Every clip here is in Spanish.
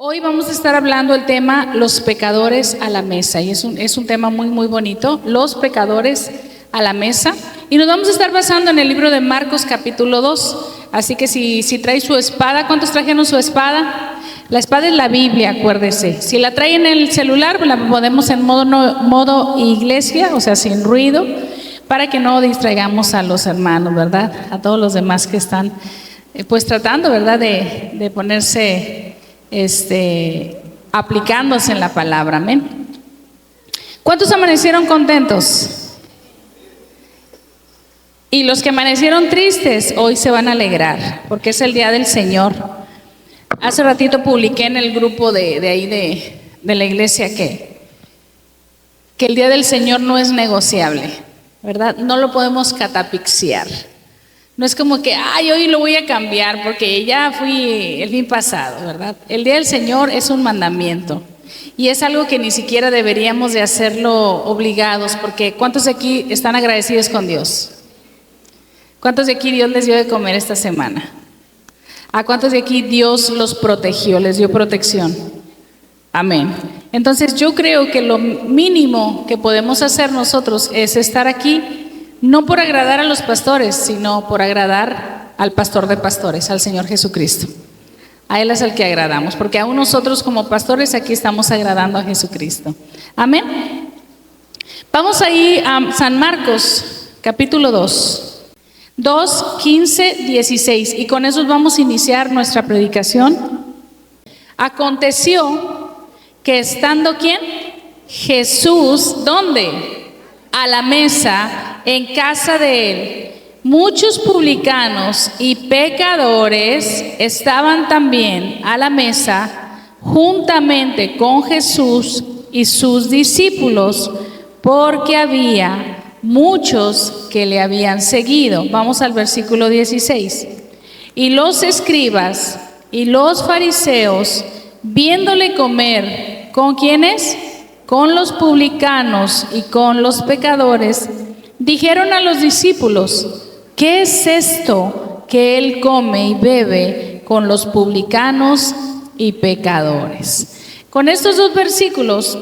Hoy vamos a estar hablando del tema los pecadores a la mesa, y es un tema muy bonito, los pecadores a la mesa, y nos vamos a estar basando en el libro de Marcos capítulo 2, así que si trae su espada, ¿cuántos trajeron su espada? La espada es la Biblia, acuérdese. Si la trae en el celular, la podemos en modo iglesia, o sea, sin ruido, para que no distraigamos a los hermanos, ¿verdad? A todos los demás que están pues tratando, ¿verdad? De ponerse aplicándose en la palabra, amén. ¿Cuántos amanecieron contentos? Y los que amanecieron tristes, hoy se van a alegrar, porque es el día del Señor. Hace ratito publiqué en el grupo de ahí de la iglesia que el día del Señor no es negociable, ¿verdad? No lo podemos catapixiar. No es como que, hoy lo voy a cambiar porque ya fui el fin pasado, ¿verdad? El día del Señor es un mandamiento y es algo que ni siquiera deberíamos de hacerlo obligados, porque ¿cuántos de aquí están agradecidos con Dios? ¿Cuántos de aquí Dios les dio de comer esta semana? ¿A cuántos de aquí Dios los protegió, les dio protección? Amén. Entonces yo creo que lo mínimo que podemos hacer nosotros es estar aquí, no por agradar a los pastores, sino por agradar al pastor de pastores, al Señor Jesucristo. A Él es el que agradamos, porque aún nosotros como pastores aquí estamos agradando a Jesucristo. Amén. Vamos ahí a San Marcos, capítulo 2, 15, 16, y con eso vamos a iniciar nuestra predicación. Aconteció que estando ¿quién? Jesús, ¿dónde? A la mesa en casa de él, muchos publicanos y pecadores estaban también a la mesa juntamente con Jesús y sus discípulos, porque había muchos que le habían seguido. Vamos al versículo 16. Y los escribas y los fariseos, viéndole comer, ¿con quiénes? Con los publicanos y con los pecadores, dijeron a los discípulos: ¿qué es esto que él come y bebe con los publicanos y pecadores? Con estos dos versículos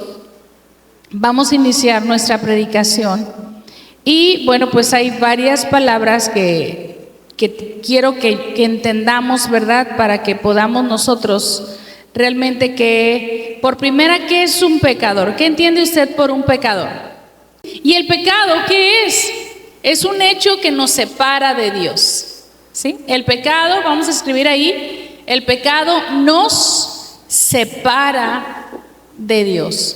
vamos a iniciar nuestra predicación. Y bueno, pues hay varias palabras que quiero que entendamos, ¿verdad? Para que podamos nosotros realmente que, por primera, ¿qué es un pecador? ¿Qué entiende usted por un pecador? ¿Y el pecado qué es? Es un hecho que nos separa de Dios, ¿sí? El pecado, vamos a escribir ahí, el pecado nos separa de Dios.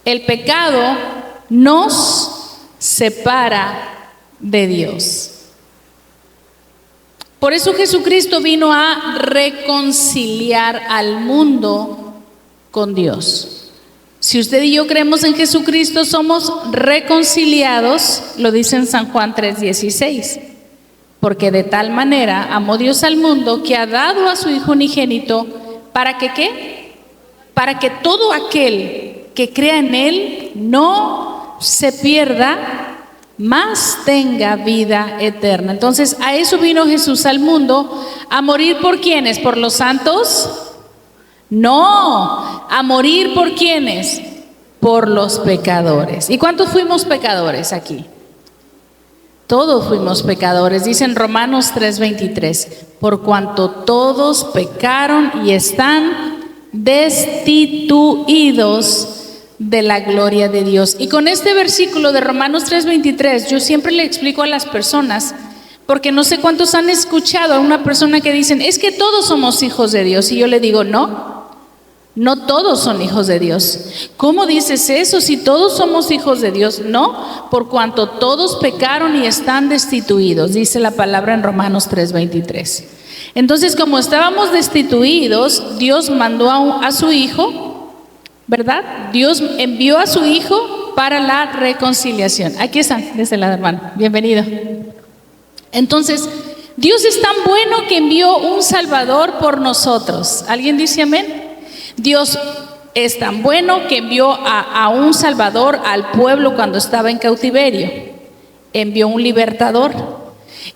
El pecado nos separa de Dios. Por eso Jesucristo vino a reconciliar al mundo con Dios. Si usted y yo creemos en Jesucristo, somos reconciliados, lo dice en San Juan 3:16. Porque de tal manera amó Dios al mundo que ha dado a su Hijo unigénito, ¿para que qué? Para que todo aquel que crea en Él no se pierda, mas tenga vida eterna. Entonces, a eso vino Jesús al mundo, a morir por ¿quiénes? ¿Por los santos? No, a morir por ¿quiénes? Por los pecadores. ¿Y cuántos fuimos pecadores aquí? Todos fuimos pecadores, dice en Romanos 3:23, por cuanto todos pecaron y están destituidos de la gloria de Dios. Y con este versículo de Romanos 3:23, yo siempre le explico a las personas, porque no sé cuántos han escuchado a una persona que dicen, es que todos somos hijos de Dios, y yo le digo, no todos son hijos de Dios. ¿Cómo dices eso si todos somos hijos de Dios? No, por cuanto todos pecaron y están destituidos, dice la palabra en Romanos 3:23. Entonces, como estábamos destituidos, Dios mandó a su Hijo, ¿verdad? Dios envió a su Hijo para la reconciliación. Aquí están, desde la hermana, bienvenido. Entonces, Dios es tan bueno que envió un Salvador por nosotros. ¿Alguien dice amén? Dios es tan bueno que envió a un Salvador al pueblo cuando estaba en cautiverio. Envió un libertador.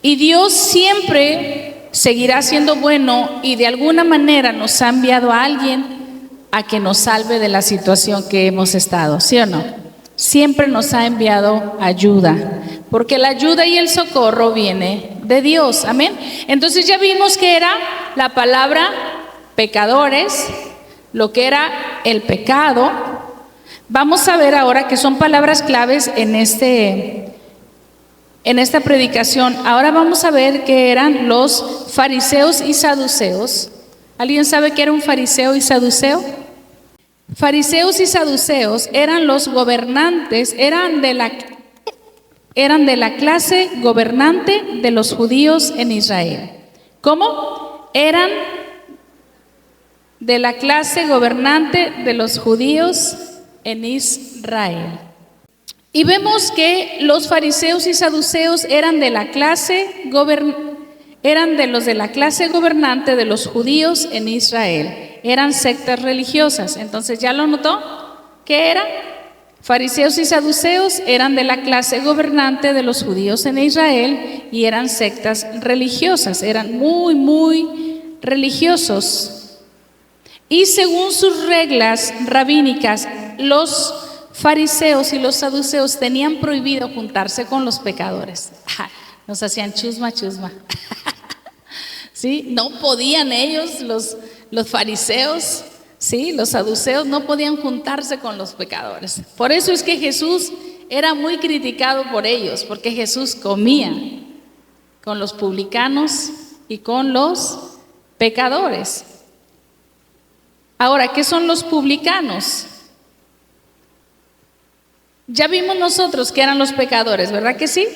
Y Dios siempre seguirá siendo bueno y de alguna manera nos ha enviado a alguien a que nos salve de la situación que hemos estado, ¿sí o no? Siempre nos ha enviado ayuda, porque la ayuda y el socorro viene de Dios, amén. Entonces ya vimos que era la palabra pecadores, lo que era el pecado. Vamos a ver ahora que son palabras claves en esta predicación. Ahora vamos a ver que eran los fariseos y saduceos. ¿Alguien sabe qué era un fariseo y saduceo? Fariseos y saduceos eran los gobernantes, eran de la clase gobernante de los judíos en Israel. ¿Cómo? Eran de la clase gobernante de los judíos en Israel. Y vemos que los fariseos y saduceos eran de la clase gobernante de los judíos en Israel. Eran sectas religiosas. Entonces, ¿ya lo notó? ¿Qué eran? Fariseos y saduceos eran de la clase gobernante de los judíos en Israel y eran sectas religiosas. Eran muy, muy religiosos. Y según sus reglas rabínicas, los fariseos y los saduceos tenían prohibido juntarse con los pecadores. Nos hacían chusma. ¿Sí? No podían ellos, los fariseos, ¿sí? Los saduceos no podían juntarse con los pecadores. Por eso es que Jesús era muy criticado por ellos, porque Jesús comía con los publicanos y con los pecadores. Ahora, ¿qué son los publicanos? Ya vimos nosotros que eran los pecadores, ¿verdad que sí?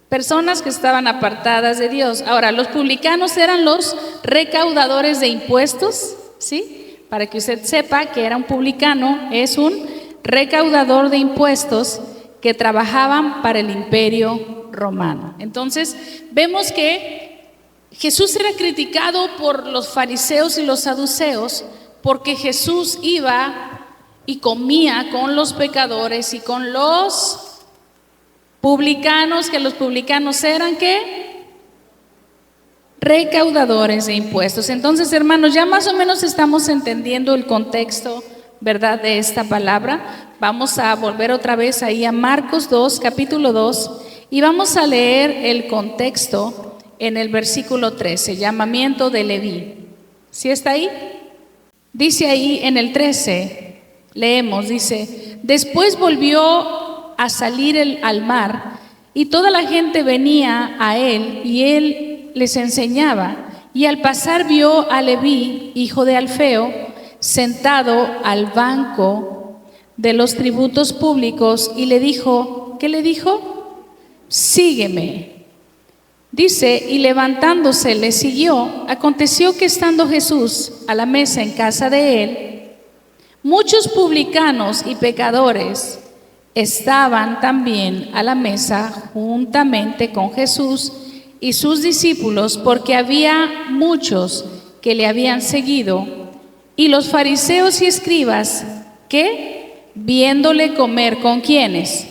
Personas que estaban apartadas de Dios. Ahora, los publicanos eran los recaudadores de impuestos, ¿sí? Para que usted sepa que era un publicano, es un recaudador de impuestos que trabajaban para el imperio romano. Entonces, vemos que Jesús era criticado por los fariseos y los saduceos porque Jesús iba y comía con los pecadores y con los publicanos, que los publicanos eran ¿qué? Recaudadores de impuestos. Entonces, hermanos, ya más o menos estamos entendiendo el contexto, ¿verdad?, de esta palabra. Vamos a volver otra vez ahí a Marcos 2, capítulo 2, y vamos a leer el contexto en el versículo 13, llamamiento de Leví. ¿Sí está ahí? Dice ahí en el 13, leemos, dice: después volvió a salir al mar, y toda la gente venía a él, y él les enseñaba. Y al pasar vio a Leví, hijo de Alfeo, sentado al banco de los tributos públicos, y le dijo, ¿qué le dijo? Sígueme. Dice, y levantándose le siguió. Aconteció que estando Jesús a la mesa en casa de él, muchos publicanos y pecadores estaban también a la mesa juntamente con Jesús y sus discípulos, porque había muchos que le habían seguido. Y los fariseos y escribas, que viéndole comer con ¿quiénes?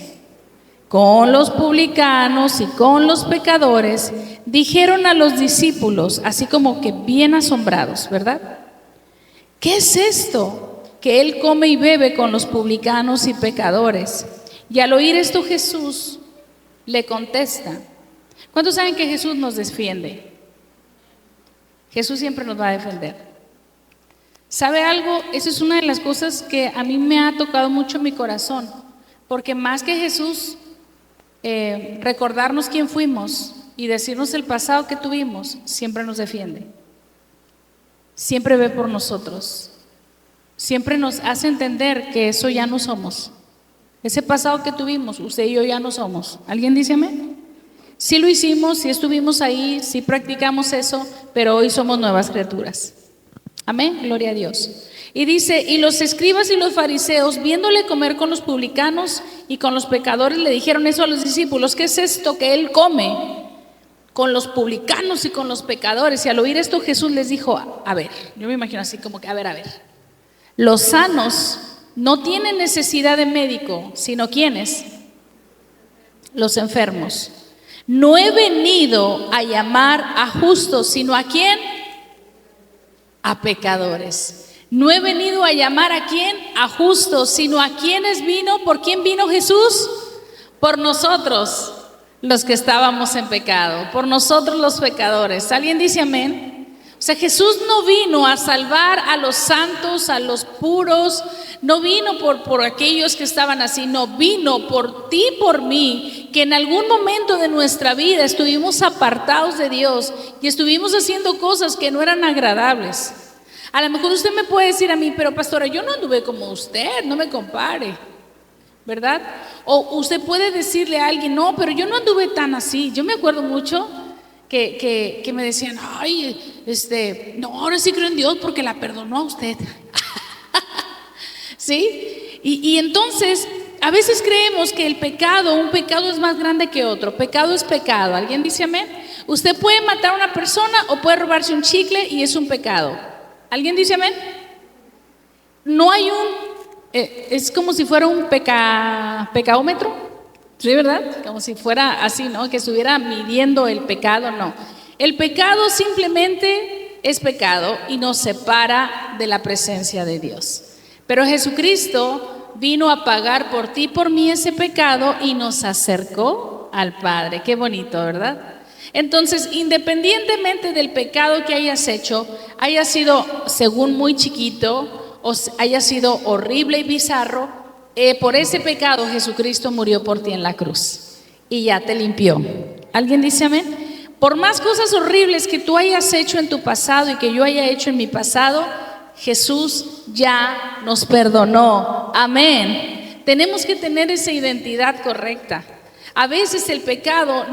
Con los publicanos y con los pecadores, dijeron a los discípulos, así como que bien asombrados, ¿verdad? ¿Qué es esto? Que él come y bebe con los publicanos y pecadores. Y al oír esto Jesús le contesta. ¿Cuántos saben que Jesús nos defiende? Jesús siempre nos va a defender. ¿Sabe algo? Esa es una de las cosas que a mí me ha tocado mucho mi corazón, porque más que Jesús recordarnos quién fuimos y decirnos el pasado que tuvimos, siempre nos defiende. Siempre ve por nosotros. Siempre nos hace entender que eso ya no somos. Ese pasado que tuvimos, usted y yo ya no somos. ¿Alguien dice amén? Sí lo hicimos, sí estuvimos ahí, sí practicamos eso, pero hoy somos nuevas criaturas. Amén, gloria a Dios. Y dice, y los escribas y los fariseos, viéndole comer con los publicanos y con los pecadores, le dijeron eso a los discípulos: ¿qué es esto que él come con los publicanos y con los pecadores? Y al oír esto Jesús les dijo, a ver, yo me imagino así como que, a ver, los sanos no tienen necesidad de médico, sino ¿quiénes? Los enfermos. No he venido a llamar a justos, sino ¿a quién? A pecadores. No he venido a llamar ¿a quién? A justos, sino a quienes vino. ¿Por quién vino Jesús? Por nosotros, los que estábamos en pecado, por nosotros los pecadores. ¿Alguien dice amén? O sea, Jesús no vino a salvar a los santos, a los puros, no vino por aquellos que estaban así, no, vino por ti, por mí, que en algún momento de nuestra vida estuvimos apartados de Dios y estuvimos haciendo cosas que no eran agradables. A lo mejor usted me puede decir a mí, pero pastora, yo no anduve como usted, no me compare, ¿verdad? O usted puede decirle a alguien, no, pero yo no anduve tan así. Yo me acuerdo mucho que me decían, ay, no, ahora sí creo en Dios porque la perdonó a usted. ¿Sí? Y entonces, a veces creemos que un pecado es más grande que otro. Pecado es pecado. ¿Alguien dice amén? Usted puede matar a una persona o puede robarse un chicle y es un pecado. ¿Alguien dice amén? No hay es como si fuera un pecadómetro. ¿Sí, verdad? Como si fuera así, ¿no? Que estuviera midiendo el pecado, no. El pecado simplemente es pecado y nos separa de la presencia de Dios. Pero Jesucristo vino a pagar por ti y por mí ese pecado y nos acercó al Padre. Qué bonito, ¿verdad? Entonces, independientemente del pecado que hayas hecho, haya sido según muy chiquito o haya sido horrible y bizarro, por ese pecado Jesucristo murió por ti en la cruz y ya te limpió. ¿Alguien dice amén? Por más cosas horribles que tú hayas hecho en tu pasado y que yo haya hecho en mi pasado, Jesús ya nos perdonó. Amén. Tenemos que tener esa identidad correcta. A veces el pecado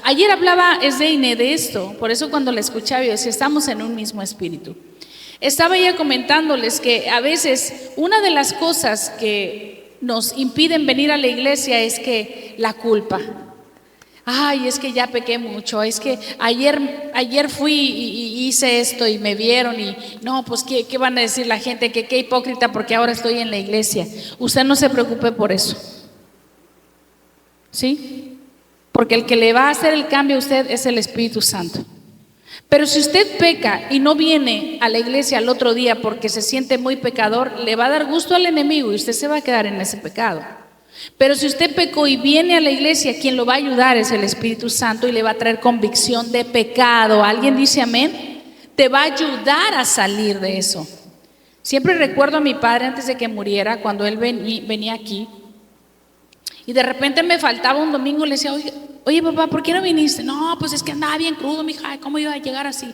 ayer hablaba Esdeine de esto, por eso cuando la escuchaba yo decía, estamos en un mismo espíritu. Estaba ella comentándoles que a veces una de las cosas que nos impiden venir a la iglesia es que la culpa. Ay, es que ya pequé mucho, es que ayer fui y hice esto y me vieron y no, pues ¿qué van a decir la gente? Que qué hipócrita porque ahora estoy en la iglesia. Usted no se preocupe por eso, ¿sí? Porque el que le va a hacer el cambio a usted es el Espíritu Santo. Pero si usted peca y no viene a la iglesia al otro día porque se siente muy pecador, le va a dar gusto al enemigo y usted se va a quedar en ese pecado. Pero si usted pecó y viene a la iglesia, quien lo va a ayudar es el Espíritu Santo y le va a traer convicción de pecado. ¿Alguien dice amén? Te va a ayudar a salir de eso. Siempre recuerdo a mi padre antes de que muriera, cuando él venía aquí, y de repente me faltaba un domingo, le decía, oye papá, ¿por qué no viniste? No, pues es que andaba bien crudo, mija, ¿cómo iba a llegar así?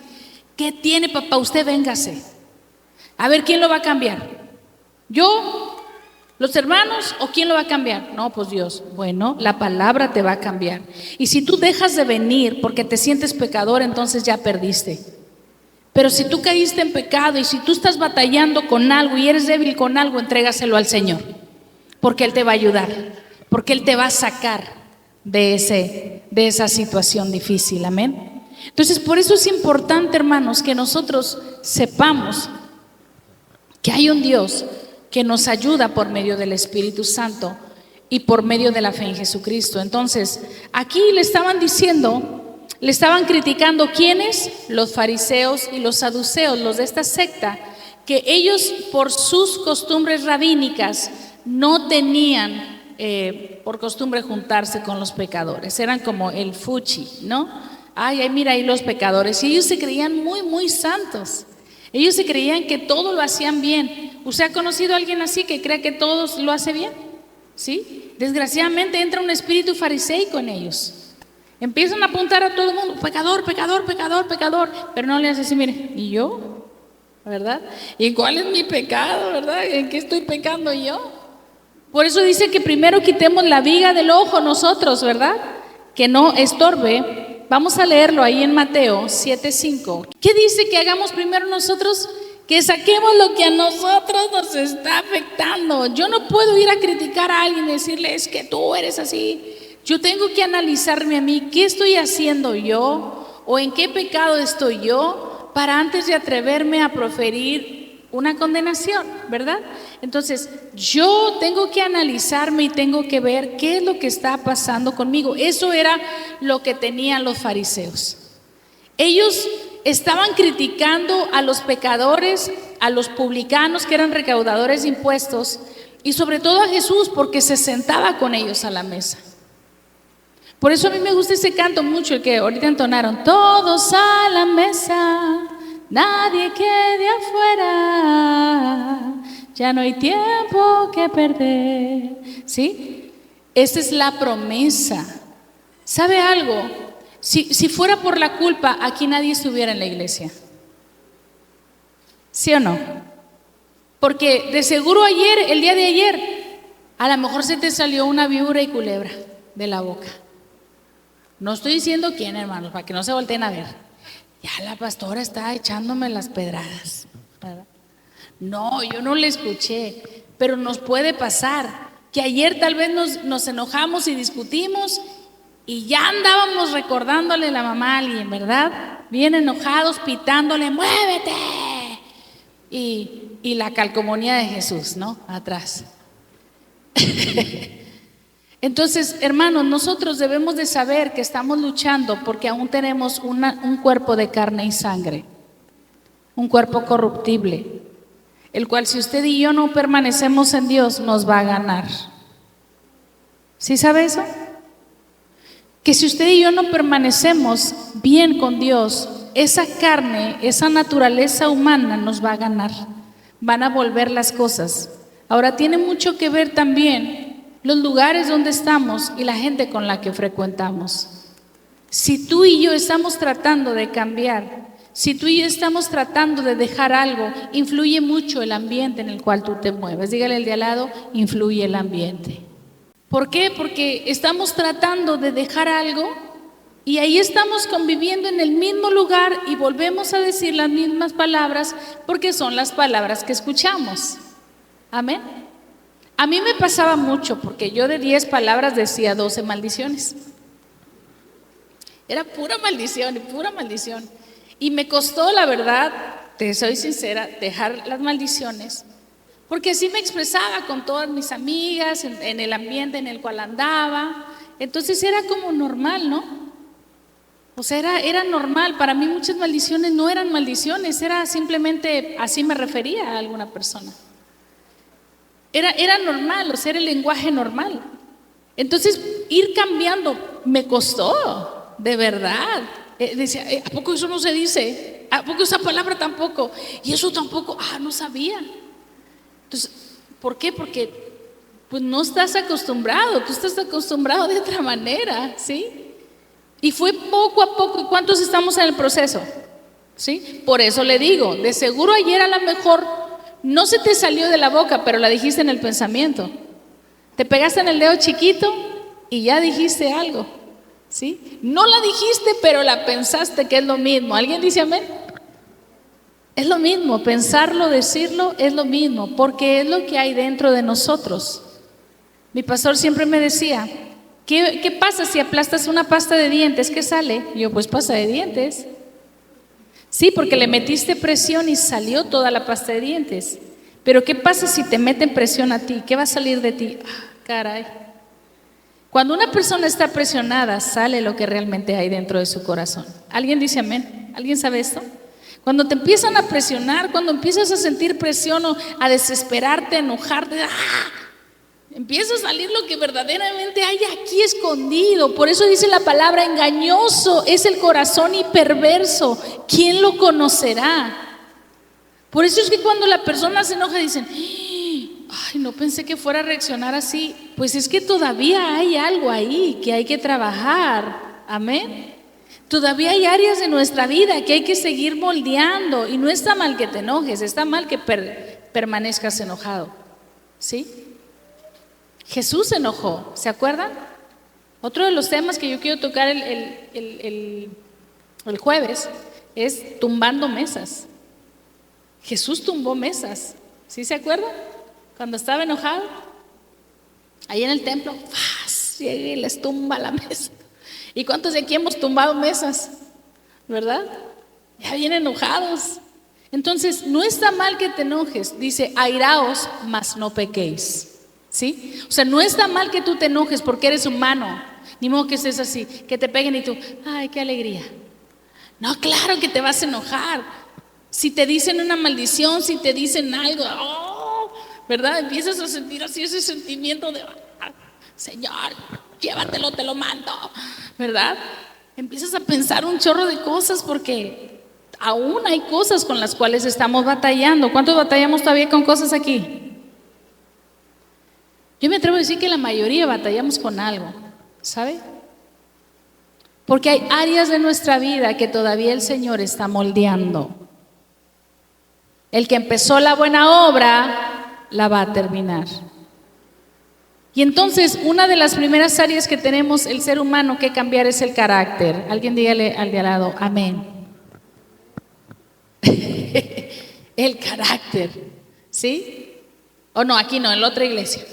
¿Qué tiene, papá? Usted véngase. A ver, ¿quién lo va a cambiar? ¿Yo? ¿Los hermanos? ¿O quién lo va a cambiar? No, pues Dios. Bueno, la palabra te va a cambiar. Y si tú dejas de venir porque te sientes pecador, entonces ya perdiste. Pero si tú caíste en pecado y si tú estás batallando con algo y eres débil con algo, entrégaselo al Señor, porque Él te va a ayudar, porque Él te va a sacar de esa situación difícil. Amén. Entonces, por eso es importante, hermanos, que nosotros sepamos que hay un Dios que nos ayuda por medio del Espíritu Santo y por medio de la fe en Jesucristo. Entonces, aquí le estaban criticando ¿quiénes? Los fariseos y los saduceos, los de esta secta, que ellos por sus costumbres rabínicas no tenían por costumbre juntarse con los pecadores. Eran como el fuchi, ¿no? Ay, mira ahí los pecadores. Y ellos se creían muy, muy santos. Ellos se creían que todo lo hacían bien. ¿Usted ha conocido a alguien así que cree que todo lo hace bien? ¿Sí? Desgraciadamente entra un espíritu fariseico en ellos. Empiezan a apuntar a todo el mundo, pecador, pecador, pecador, pecador. Pero no le hace así, mire, ¿y yo? ¿Verdad? ¿Y cuál es mi pecado? ¿Verdad? ¿En qué estoy pecando yo? Por eso dice que primero quitemos la viga del ojo nosotros, ¿verdad? Que no estorbe. Vamos a leerlo ahí en Mateo 7:5. ¿Qué dice que hagamos primero nosotros? Que saquemos lo que a nosotros nos está afectando. Yo no puedo ir a criticar a alguien y decirle, es que tú eres así. Yo tengo que analizarme a mí, ¿qué estoy haciendo yo? ¿O en qué pecado estoy yo? Para antes de atreverme a proferir una condenación, ¿verdad? Entonces, yo tengo que analizarme y tengo que ver qué es lo que está pasando conmigo. Eso era lo que tenían los fariseos. Ellos estaban criticando a los pecadores a los publicanos que eran recaudadores de impuestos y sobre todo a Jesús porque se sentaba con ellos a la mesa. Por eso a mí me gusta ese canto mucho, el que ahorita entonaron, todos a la mesa, nadie quede afuera, ya no hay tiempo que perder. ¿Sí? Esa es la promesa. ¿Sabe algo? Si fuera por la culpa, aquí nadie estuviera en la iglesia. ¿Sí o no? Porque de seguro el día de ayer, a lo mejor se te salió una víbora y culebra de la boca. No estoy diciendo quién, hermanos, para que no se volteen a ver. Ya la pastora está echándome las pedradas, ¿verdad? No, yo no le escuché, pero nos puede pasar que ayer tal vez nos enojamos y discutimos y ya andábamos recordándole a la mamá a alguien, ¿verdad? Bien enojados, pitándole, ¡muévete! Y la calcomanía de Jesús, ¿no? Atrás. Entonces, hermanos, nosotros debemos de saber que estamos luchando porque aún tenemos un cuerpo de carne y sangre, un cuerpo corruptible, el cual si usted y yo no permanecemos en Dios, nos va a ganar. ¿Sí sabe eso? Que si usted y yo no permanecemos bien con Dios, esa carne, esa naturaleza humana nos va a ganar, van a volver las cosas. Ahora tiene mucho que ver también los lugares donde estamos y la gente con la que frecuentamos. Si tú y yo estamos tratando de cambiar, si tú y yo estamos tratando de dejar algo, influye mucho el ambiente en el cual tú te mueves. Dígale al de al lado, influye el ambiente. ¿Por qué? Porque estamos tratando de dejar algo y ahí estamos conviviendo en el mismo lugar y volvemos a decir las mismas palabras porque son las palabras que escuchamos. Amén. A mí me pasaba mucho porque yo de 10 palabras decía 12 maldiciones. Era pura maldición y pura maldición. Y me costó, la verdad, te soy sincera, dejar las maldiciones. Porque así me expresaba con todas mis amigas, en el ambiente en el cual andaba. Entonces era como normal, ¿no? O sea, era normal. Para mí muchas maldiciones no eran maldiciones, era simplemente, así me refería a alguna persona. Era normal, o sea, era el lenguaje normal. Entonces, ir cambiando me costó, de verdad. Decía, ¿a poco eso no se dice? ¿A poco esa palabra tampoco? Y eso tampoco, no sabía. Entonces, ¿por qué? Porque pues no estás acostumbrado, tú estás acostumbrado de otra manera, ¿sí? Y fue poco a poco. ¿Y cuántos estamos en el proceso? ¿Sí? Por eso le digo, de seguro ayer a lo mejor no se te salió de la boca, pero la dijiste en el pensamiento. Te pegaste en el dedo chiquito y ya dijiste algo, ¿sí? No la dijiste, pero la pensaste, que es lo mismo. ¿Alguien dice amén? Es lo mismo, pensarlo, decirlo, es lo mismo, porque es lo que hay dentro de nosotros. Mi pastor siempre me decía, ¿qué pasa si aplastas una pasta de dientes? ¿Qué sale? Y yo, pues pasta de dientes. Sí, porque le metiste presión y salió toda la pasta de dientes. Pero ¿qué pasa si te meten presión a ti? ¿Qué va a salir de ti? Caray. Cuando una persona está presionada, sale lo que realmente hay dentro de su corazón. ¿Alguien dice amén? ¿Alguien sabe esto? Cuando te empiezan a presionar, cuando empiezas a sentir presión o a desesperarte, a enojarte, empieza a salir lo que verdaderamente hay aquí escondido. Por eso dice la palabra, engañoso es el corazón y perverso. ¿Quién lo conocerá? Por eso es que cuando la persona se enoja dicen, ay, no pensé que fuera a reaccionar así. Pues es que todavía hay algo ahí que hay que trabajar. Amén. Todavía hay áreas de nuestra vida que hay que seguir moldeando. Y no está mal que te enojes, está mal que permanezcas enojado. ¿Sí? Jesús se enojó, ¿se acuerdan? Otro de los temas que yo quiero tocar el jueves es tumbando mesas. Jesús tumbó mesas, ¿sí se acuerdan? Cuando estaba enojado, ahí en el templo, llega y les tumba la mesa. ¿Y cuántos de aquí hemos tumbado mesas? ¿Verdad? Ya vienen enojados. Entonces, no está mal que te enojes, dice, airaos, mas no pequéis. ¿Sí? O sea, no está mal que tú te enojes porque eres humano, ni modo que estés así, que te peguen y tú, ay, qué alegría. No, claro que te vas a enojar. Si te dicen una maldición, si te dicen algo, ¿verdad? Empiezas a sentir así ese sentimiento de, Señor, llévatelo, te lo mando, ¿verdad? Empiezas a pensar un chorro de cosas porque aún hay cosas con las cuales estamos batallando. ¿Cuántos batallamos todavía con cosas aquí? Yo me atrevo a decir que la mayoría batallamos con algo, ¿sabe? Porque hay áreas de nuestra vida que todavía el Señor está moldeando. El que empezó la buena obra, la va a terminar. Y entonces, una de las primeras áreas que tenemos el ser humano que cambiar es el carácter. Alguien dígale al de al lado, amén. El carácter, ¿sí? O no, aquí no, en la otra iglesia.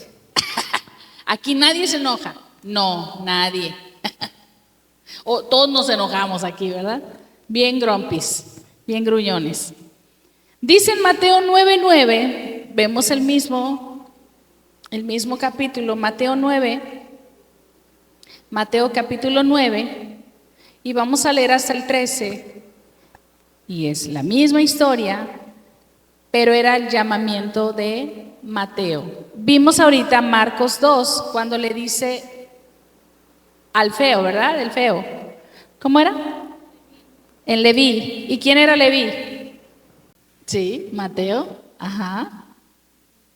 Aquí nadie se enoja. No, nadie. O todos nos enojamos aquí, ¿verdad? Bien grumpies, bien gruñones. Dice en Mateo 9:9, vemos el mismo capítulo, Mateo capítulo 9, y vamos a leer hasta el 13, y es la misma historia, pero era el llamamiento de Mateo. Vimos ahorita Marcos 2, cuando le dice al feo, ¿verdad? El feo. ¿Cómo era? En Leví. ¿Y quién era Leví? Sí, Mateo. Ajá.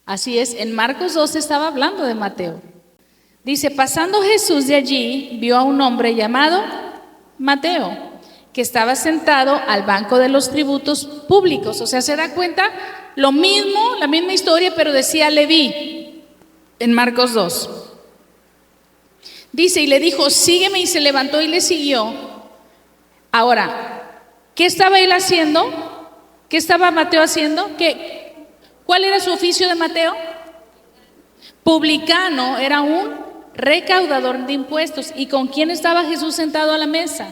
Así es, en Marcos 2 estaba hablando de Mateo. Dice, pasando Jesús de allí, vio a un hombre llamado Mateo, que estaba sentado al banco de los tributos públicos. O sea, se da cuenta, lo mismo, la misma historia, pero decía Leví en Marcos 2. Dice, y le dijo, sígueme, y se levantó y le siguió. Ahora, ¿qué estaba él haciendo? ¿Qué estaba Mateo haciendo? ¿Cuál era su oficio de Mateo? Publicano, era un recaudador de impuestos. ¿Y con quién estaba Jesús sentado a la mesa?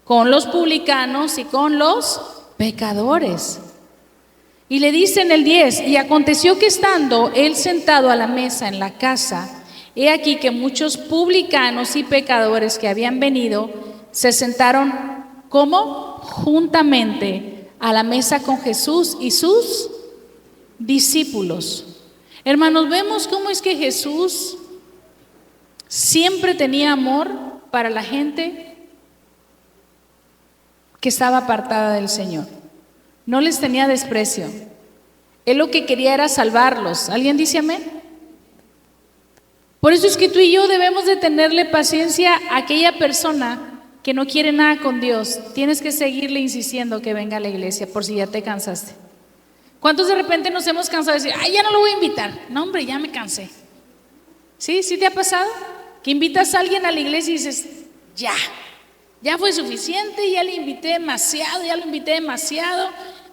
Con los publicanos y con los pecadores. Y le dice en el 10, y aconteció que estando él sentado a la mesa en la casa, he aquí que muchos publicanos y pecadores que habían venido se sentaron, ¿cómo? Juntamente a la mesa con Jesús y sus discípulos. Hermanos, vemos cómo es que Jesús siempre tenía amor para la gente que estaba apartada del Señor. No les tenía desprecio. Él lo que quería era salvarlos. ¿Alguien dice amén? Por eso es que tú y yo debemos de tenerle paciencia a aquella persona que no quiere nada con Dios. Tienes que seguirle insistiendo que venga a la iglesia por si ya te cansaste. ¿Cuántos de repente nos hemos cansado de decir, ay, ya no lo voy a invitar? No, hombre, ya me cansé. ¿Sí? ¿Sí te ha pasado? Que invitas a alguien a la iglesia y dices, ya fue suficiente, ya le invité demasiado,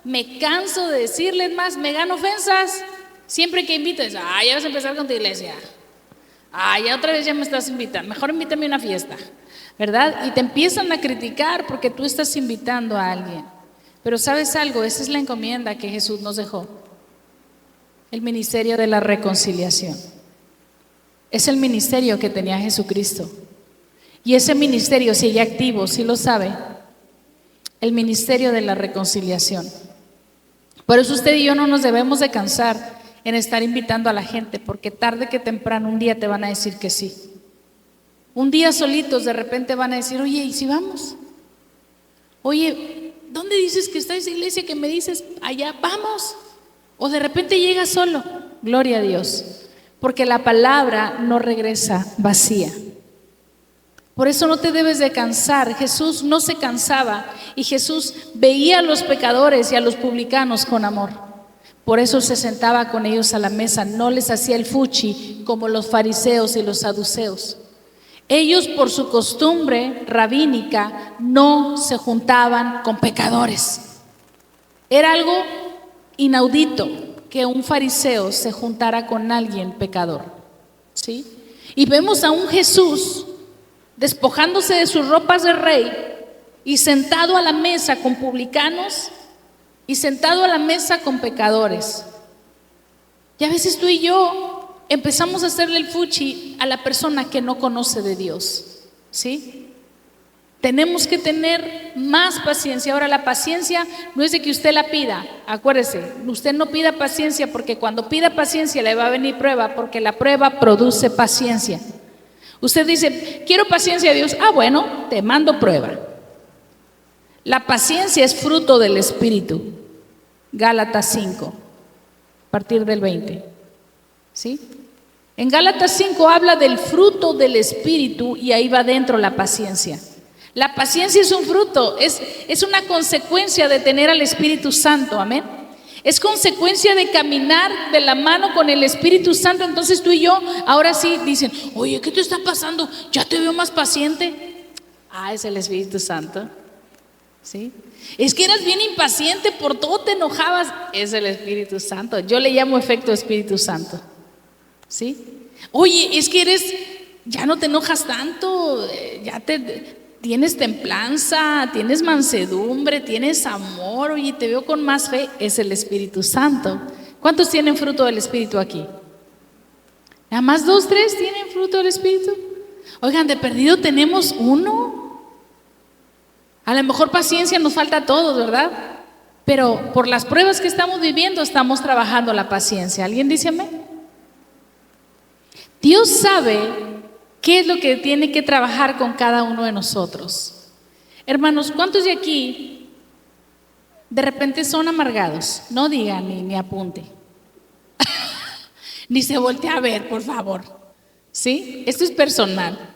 me canso de decirles más, me gano ofensas. Siempre que invites, ya vas a empezar con tu iglesia. Ya otra vez ya me estás invitando, mejor invítame a una fiesta, ¿verdad? Y te empiezan a criticar porque tú estás invitando a alguien. Pero ¿sabes algo? Esa es la encomienda que Jesús nos dejó. El ministerio de la reconciliación. Es el ministerio que tenía Jesucristo. Y ese ministerio sigue activo, ¿sí lo sabe? El ministerio de la reconciliación. Por eso usted y yo no nos debemos de cansar en estar invitando a la gente, porque tarde que temprano un día te van a decir que sí. Un día solitos de repente van a decir, oye, ¿y si vamos? Oye, ¿dónde dices que está esa iglesia que me dices? Allá, vamos. O de repente llega solo. Gloria a Dios. Porque la palabra no regresa vacía. Por eso no te debes de cansar. Jesús no se cansaba y Jesús veía a los pecadores y a los publicanos con amor. Por eso se sentaba con ellos a la mesa, no les hacía el fuchi como los fariseos y los saduceos. Ellos, por su costumbre rabínica, no se juntaban con pecadores. Era algo inaudito que un fariseo se juntara con alguien pecador, ¿sí? Y vemos a un Jesús despojándose de sus ropas de rey y sentado a la mesa con publicanos y sentado a la mesa con pecadores. Y a veces tú y yo empezamos a hacerle el fuchi a la persona que no conoce de Dios, ¿sí? Tenemos que tener más paciencia. Ahora, la paciencia no es de que usted la pida. Acuérdese, usted no pida paciencia, porque cuando pida paciencia le va a venir prueba, porque la prueba produce paciencia. Usted dice, quiero paciencia de Dios. Ah, bueno, te mando prueba. La paciencia es fruto del Espíritu. Gálatas 5, a partir del 20. ¿Sí? En Gálatas 5 habla del fruto del Espíritu y ahí va dentro la paciencia. La paciencia es un fruto, es una consecuencia de tener al Espíritu Santo, amén. Es consecuencia de caminar de la mano con el Espíritu Santo. Entonces tú y yo, ahora sí dicen, oye, ¿qué te está pasando? Ya te veo más paciente. Ah, es el Espíritu Santo. ¿Sí? Es que eras bien impaciente, por todo te enojabas. Es el Espíritu Santo. Yo le llamo efecto Espíritu Santo. ¿Sí? Oye, es que ya no te enojas tanto, tienes templanza, tienes mansedumbre, tienes amor, oye, te veo con más fe. Es el Espíritu Santo. ¿Cuántos tienen fruto del Espíritu aquí? ¿Nada más 2, 3 tienen fruto del Espíritu? Oigan, de perdido tenemos 1. A lo mejor paciencia nos falta a todos, ¿verdad? Pero por las pruebas que estamos viviendo estamos trabajando la paciencia. ¿Alguien dice amén? Dios sabe qué es lo que tiene que trabajar con cada uno de nosotros. Hermanos, ¿cuántos de aquí de repente son amargados? No digan ni apunte. Ni se voltee a ver, por favor. ¿Sí? Esto es personal.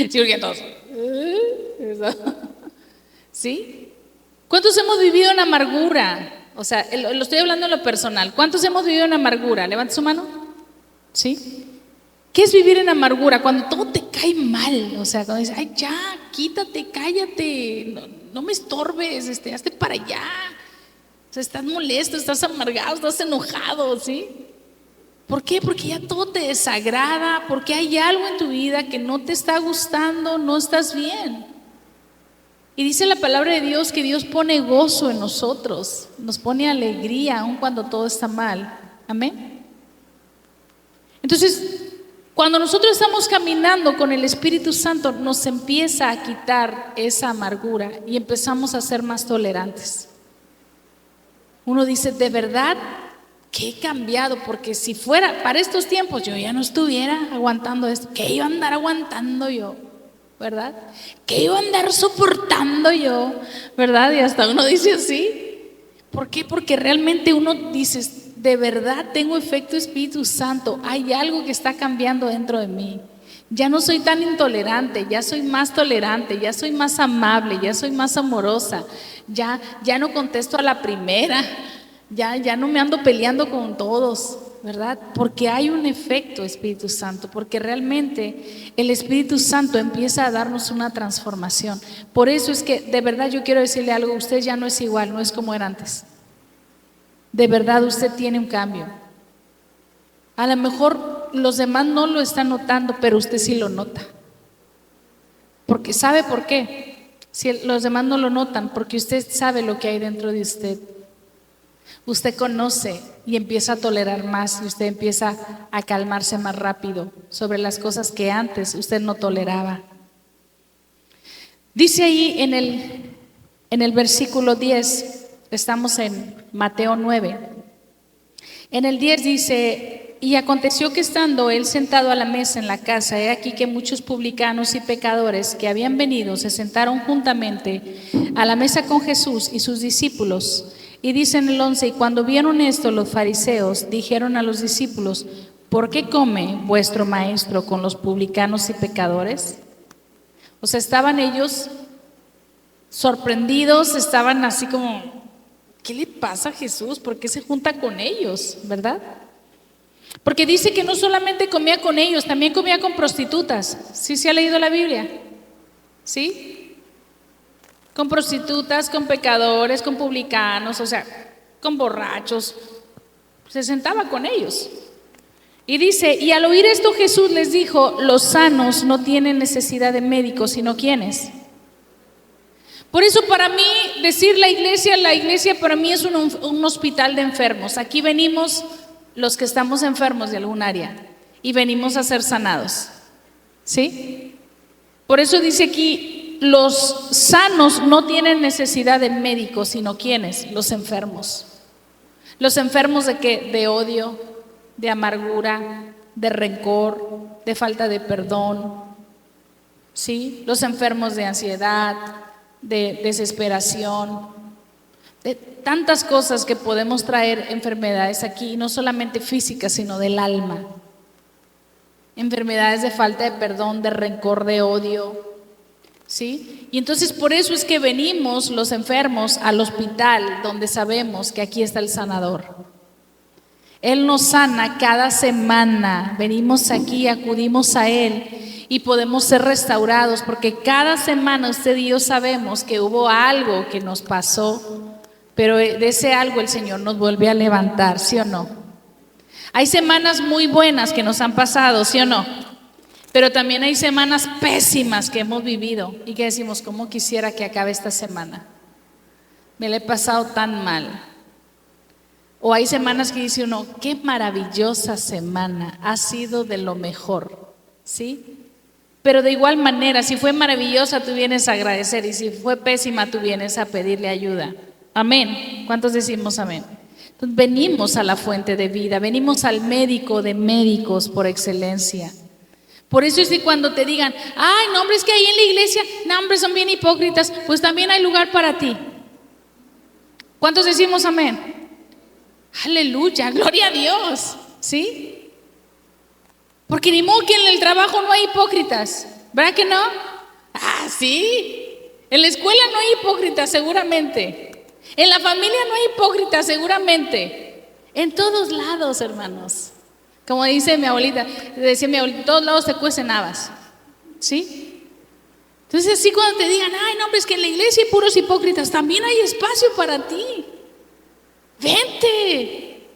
Sí, porque todos. ¿Sí? ¿Cuántos hemos vivido en amargura? O sea, lo estoy hablando en lo personal. ¿Cuántos hemos vivido en amargura? Levante su mano. ¿Sí? ¿Qué es vivir en amargura? Cuando todo te cae mal. O sea, cuando dices, ay, ya, quítate, cállate, no me estorbes, hazte para allá. O sea, estás molesto, estás amargado, estás enojado, ¿sí? ¿Por qué? Porque ya todo te desagrada, porque hay algo en tu vida que no te está gustando, no estás bien. Y dice la palabra de Dios que Dios pone gozo en nosotros, nos pone alegría aun cuando todo está mal. Amén. Entonces, cuando nosotros estamos caminando con el Espíritu Santo, nos empieza a quitar esa amargura y empezamos a ser más tolerantes. Uno dice, de verdad que he cambiado, porque si fuera para estos tiempos yo ya no estuviera aguantando esto. ¿Qué iba a andar aguantando yo? ¿Verdad? ¿Qué iba a andar soportando yo? ¿Verdad? Y hasta uno dice así. ¿Por qué? Porque realmente uno dice, de verdad tengo efecto Espíritu Santo, hay algo que está cambiando dentro de mí. Ya no soy tan intolerante, ya soy más tolerante, ya soy más amable, ya soy más amorosa, ya no contesto a la primera, ya no me ando peleando con todos, ¿verdad? Porque hay un efecto Espíritu Santo, porque realmente el Espíritu Santo empieza a darnos una transformación. Por eso es que de verdad yo quiero decirle algo, usted ya no es igual, no es como era antes. De verdad usted tiene un cambio. A lo mejor los demás no lo están notando, pero usted sí lo nota. Porque ¿sabe por qué? Si los demás no lo notan, porque usted sabe lo que hay dentro de usted. Usted conoce y empieza a tolerar más, y usted empieza a calmarse más rápido sobre las cosas que antes usted no toleraba. Dice ahí en el versículo 10, estamos en Mateo 9. En el 10 dice, y aconteció que estando él sentado a la mesa en la casa, he aquí que muchos publicanos y pecadores que habían venido se sentaron juntamente a la mesa con Jesús y sus discípulos. Y dice en el 11, y cuando vieron esto los fariseos dijeron a los discípulos, ¿por qué come vuestro maestro con los publicanos y pecadores? O sea, estaban ellos sorprendidos, estaban así como, ¿qué le pasa a Jesús? ¿Por qué se junta con ellos? ¿Verdad? Porque dice que no solamente comía con ellos, también comía con prostitutas. ¿Sí se ha leído la Biblia? ¿Sí? Con prostitutas, con pecadores, con publicanos, o sea, con borrachos. Se sentaba con ellos. Y dice, y al oír esto Jesús les dijo, los sanos no tienen necesidad de médicos, sino ¿quiénes? Por eso para mí, decir la iglesia para mí es un hospital de enfermos. Aquí venimos los que estamos enfermos de algún área y venimos a ser sanados. ¿Sí? Por eso dice aquí, los sanos no tienen necesidad de médicos, sino ¿quiénes? Los enfermos. Los enfermos ¿de qué? De odio, de amargura, de rencor, de falta de perdón, ¿sí? Los enfermos de ansiedad, de desesperación, de tantas cosas que podemos traer enfermedades aquí, no solamente físicas, sino del alma. Enfermedades de falta de perdón, de rencor, de odio, ¿sí? Y entonces por eso es que venimos los enfermos al hospital, donde sabemos que aquí está el sanador. Él nos sana cada semana, venimos aquí, acudimos a Él y podemos ser restaurados, porque cada semana usted y yo sabemos que hubo algo que nos pasó, pero de ese algo el Señor nos vuelve a levantar, ¿sí o no? Hay semanas muy buenas que nos han pasado, ¿sí o no? Pero también hay semanas pésimas que hemos vivido y que decimos, ¿cómo quisiera que acabe esta semana? Me la he pasado tan mal. O hay semanas que dice uno, qué maravillosa semana, ha sido de lo mejor, ¿sí? Pero de igual manera, si fue maravillosa, tú vienes a agradecer, y si fue pésima, tú vienes a pedirle ayuda. Amén. ¿Cuántos decimos amén? Entonces, venimos a la fuente de vida, venimos al médico de médicos por excelencia. Por eso es que cuando te digan, ay, no, hombre, es que ahí en la iglesia, no, hombre, son bien hipócritas, pues también hay lugar para ti. ¿Cuántos decimos amén? Aleluya, gloria a Dios, ¿sí? Porque ni modo que en el trabajo no hay hipócritas, ¿verdad que no? Ah, sí. En la escuela no hay hipócritas, seguramente. En la familia no hay hipócritas, seguramente. En todos lados, hermanos. Como dice mi abuelita, decía mi abuelita, en todos lados te cuecen habas, ¿sí? Entonces así cuando te digan, ay, no, hombre, es que en la iglesia hay puros hipócritas, también hay espacio para ti. Vente.